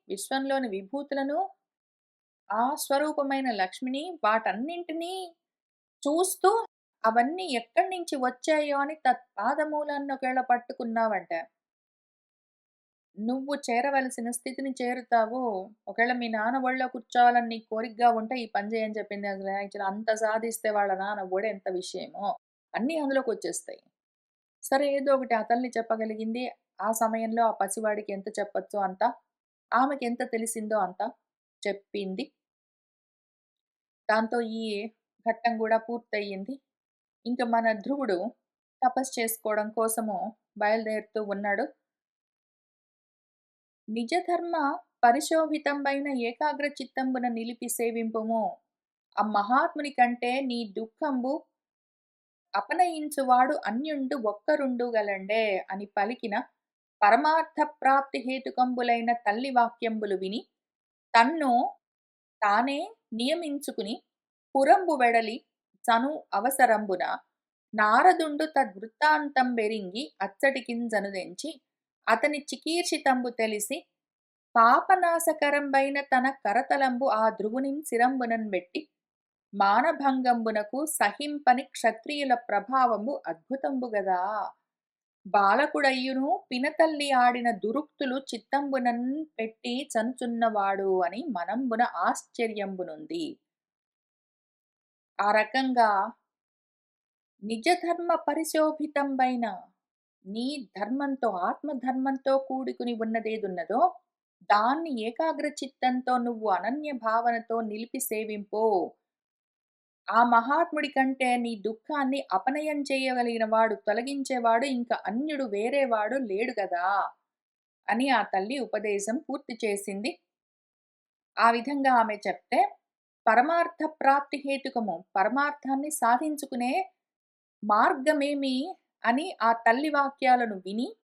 విశ్వంలోని విభూతులను, ఆ స్వరూపమైన లక్ష్మిని వాటన్నింటినీ చూస్తూ అవన్నీ ఎక్కడి నుంచి వచ్చాయో అని తత్పాదమూలాన్ని ఒకవేళ పట్టుకున్నావంటే, నువ్వు చేరవలసిన స్థితిని చేరుతావు. ఒకవేళ మీ నాన్న ఒళ్ళో కూర్చోవాలని నీకు కోరికగా ఉంటే ఈ పని చేయని చెప్పింది అసలు యాక్చువల్ అంత సాధిస్తే వాళ్ళ నాన్న ఒడి ఎంత విషయమో అన్నీ అందులోకొచ్చేస్తాయి. సరే ఏదో ఒకటి అతల్ని చెప్పగలిగింది. ఆ సమయంలో ఆ పసివాడికి ఎంత చెప్పొచ్చో అంత, ఆమెకెంత తెలిసిందో అంత చెప్పింది. దాంతో ఈ ఘట్టం గూడా పూర్తయింది. ఇంక మన ధ్రువుడు తపస్సు చేసుకోవడం కోసము బయలుదేరుతూ ఉన్నాడు. నిజ ధర్మ పరిశోభితంబైన ఏకాగ్ర చిత్తంబున నిలిపి సేవింపుము. ఆ మహాత్ముని కంటే నీ దుఃఖంబు అపనయించువాడు అన్యుండు ఒక్కరుండు గలండే అని పలికిన పరమార్థ ప్రాప్తి హేతుకంబులైన తల్లి వాక్యంబులు విని తన్ను తానే నియమించుకుని పురంబు వెడలి చను అవసరంబున నారదుండు తద్వృత్తాంతం బెరింగి అచ్చటికింజనుదెంచి అతని చికీర్షితంబు తెలిసి పాపనాశకరంబైన తన కరతలంబు ఆ ధ్రువునిన్ శిరంబునన్ బెట్టి మానభంగంబునకు సహింపని క్షత్రియుల ప్రభావంబు అద్భుతంబు గదా. బాలకుడయ్యును పినతల్లి ఆడిన దురుక్తులు చిత్తంబునన్ పెట్టి చనుచున్నవాడు అని మనంబున ఆశ్చర్యంబునుంది. ఆ రకంగా నిజధర్మ పరిశోభితంబైన నీ ధర్మంతో ఆత్మధర్మంతో కూడుకుని ఉన్నదేదున్నదో దాన్ని ఏకాగ్ర చిత్తంతో నువ్వు అనన్య భావనతో నిలిపి సేవింపో. ఆ మహాత్ముడి కంటే నీ దుఃఖాన్ని అపనయం చేయగలిగిన వాడు, తొలగించేవాడు ఇంక అన్యుడు వేరేవాడు లేడు గదా అని ఆ తల్లి ఉపదేశం పూర్తి చేసింది. ఆ విధంగా ఆమె చెప్తే పరమార్థ ప్రాప్తి హేతుకము, పరమార్థాన్ని సాధించుకునే మార్గమేమి అని ఆ తల్లి వాక్యాలను విని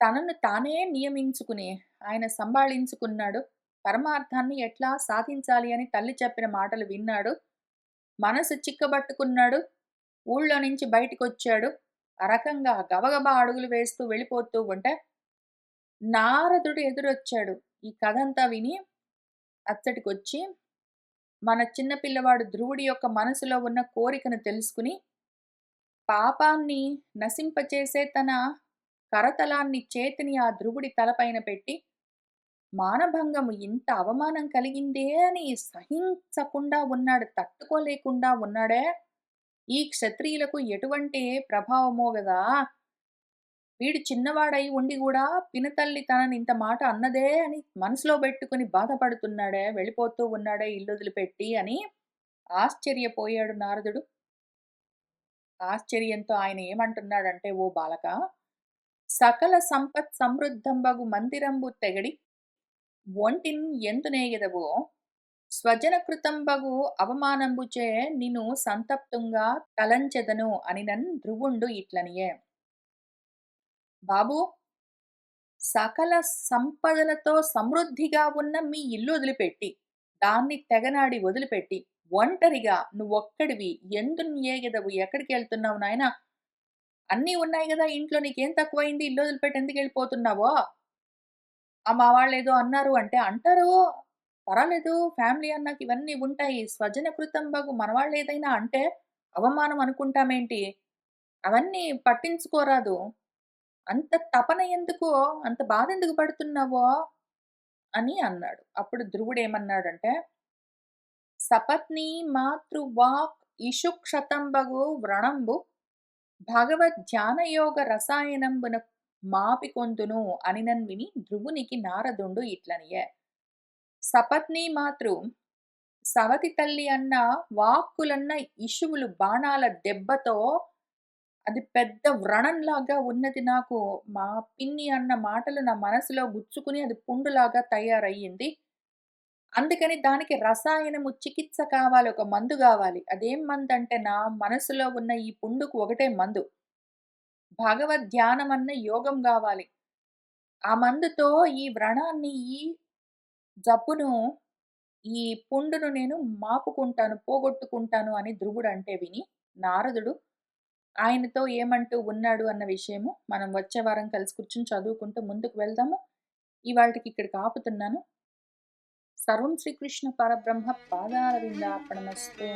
తనను తానే నియమించుకుని ఆయన సంభాళించుకున్నాడు. పరమార్థాన్ని ఎట్లా సాధించాలి అని తల్లి చెప్పిన మాటలు విన్నాడు. మనసు చిక్కబట్టుకున్నాడు. ఊళ్ళో నుంచి బయటికొచ్చాడు. ఆ రకంగా గబగబా అడుగులు వేస్తూ వెళ్ళిపోతూ ఉంటే నారదుడు ఎదురొచ్చాడు. ఈ కథంతా విని అచ్చటికొచ్చి మన చిన్న పిల్లవాడు ధ్రువుడి యొక్క మనసులో ఉన్న కోరికను తెలుసుకుని, పాపాన్ని నశింపచేసే తన కరతలాన్ని చేతిని ఆ ధ్రువుడి తలపైన పెట్టి, మానభంగము ఇంత అవమానం కలిగిందే అని సహించకుండా ఉన్నాడు. తట్టుకోలేకుండా ఉన్నాడే! ఈ క్షత్రియులకు ఎటువంటి ప్రభావమో గదా! వీడు చిన్నవాడై ఉండి గూడా పినతల్లి తనని ఇంత మాట అన్నదే అని మనసులో బెట్టుకొని బాధపడుతున్నాడే, వెళ్ళిపోతూ ఉన్నాడే ఇల్లొదిలిపెట్టి అని ఆశ్చర్యపోయాడు నారదుడు. ఆశ్చర్యంతో ఆయన ఏమంటున్నాడంటే, "ఓ బాలకా! సకల సంపత్ సమృద్ధంబగు మందిరంబు తెగడి ఒంటిన్ ఎందునేగెదవో స్వజనకృతంబగు అవమానంబుచే నిన్ను సంతప్తుంగా తలంచెదను అనినన్ ధ్రువుండు ఇట్లనియే. బాబూ! సకల సంపదలతో సమృద్ధిగా ఉన్న మీ ఇల్లు వదిలిపెట్టి, దాన్ని తెగనాడి వదిలిపెట్టి, ఒంటరిగా నువ్వొక్కడివి ఎందున్ ఏగెదవు? ఎక్కడికెళ్తున్నావు నాయనా? అన్నీ ఉన్నాయి గదా ఇంట్లో నీకేం తక్కువైంది? ఇల్లు వదిలిపెట్టి ఎందుకెళ్ళిపోతున్నావో? మా వాళ్ళేదో అన్నారు అంటే, అంటారు. పర్వాలేదు ఫ్యామిలీ అన్నాక ఇవన్నీ ఉంటాయి. స్వజన కృతంబగు మనవాళ్ళేదైనా అంటే, అవమానం అనుకుంటామేంటి? అవన్నీ పట్టించుకోరాదు. అంత తపన ఎందుకు? అంత బాధెందుకు పడుతున్నావో? అని అన్నాడు. అప్పుడు ధ్రువుడేమన్నాడంటే, సపత్నీ మాతృవాక్ ఇషుక్షతంబగు వ్రణంబు భగవద్ధ్యానయోగ రసాయనంబున మాపికొందును అనినన్ విని ధ్రువునికి నారదుండు ఇట్లనియే. సపత్నీ మాతృ సవతి తల్లి అన్న వాక్కులన్న ఇషువులు బాణాల దెబ్బతో అది పెద్ద వ్రణంలాగా ఉన్నది నాకు. మా పిన్ని అన్న మాటలు నా మనసులో గుచ్చుకుని అది పుండులాగా తయారయ్యింది. అందుకని దానికి రసాయనము చికిత్స కావాలి. ఒక మందు గావాలి. అదేం మందంటే నా మనసులో ఉన్న ఈ పుండుకు ఒకటే మందు. భగవద్ ధ్యానమన్న యోగం గావాలి. ఆ మందుతో ఈ వ్రణాన్ని, ఈ జబ్బును, ఈ పుండును నేను మాపుకుంటాను, పోగొట్టుకుంటాను అని ధ్రువుడంటే విని, నారదుడు ఆయనతో ఏమంటూ ఉన్నాడు అన్న విషయము మనం వచ్చే వారం కలిసి కూర్చొని చదువుకుంటూ ముందుకు వెళ్దాము. ఇవాల్టికి ఇక్కడికి ఆపుతున్నాను. సర్వం శ్రీకృష్ణ పరబ్రహ్మ పాదారవిందార్పణమస్తు.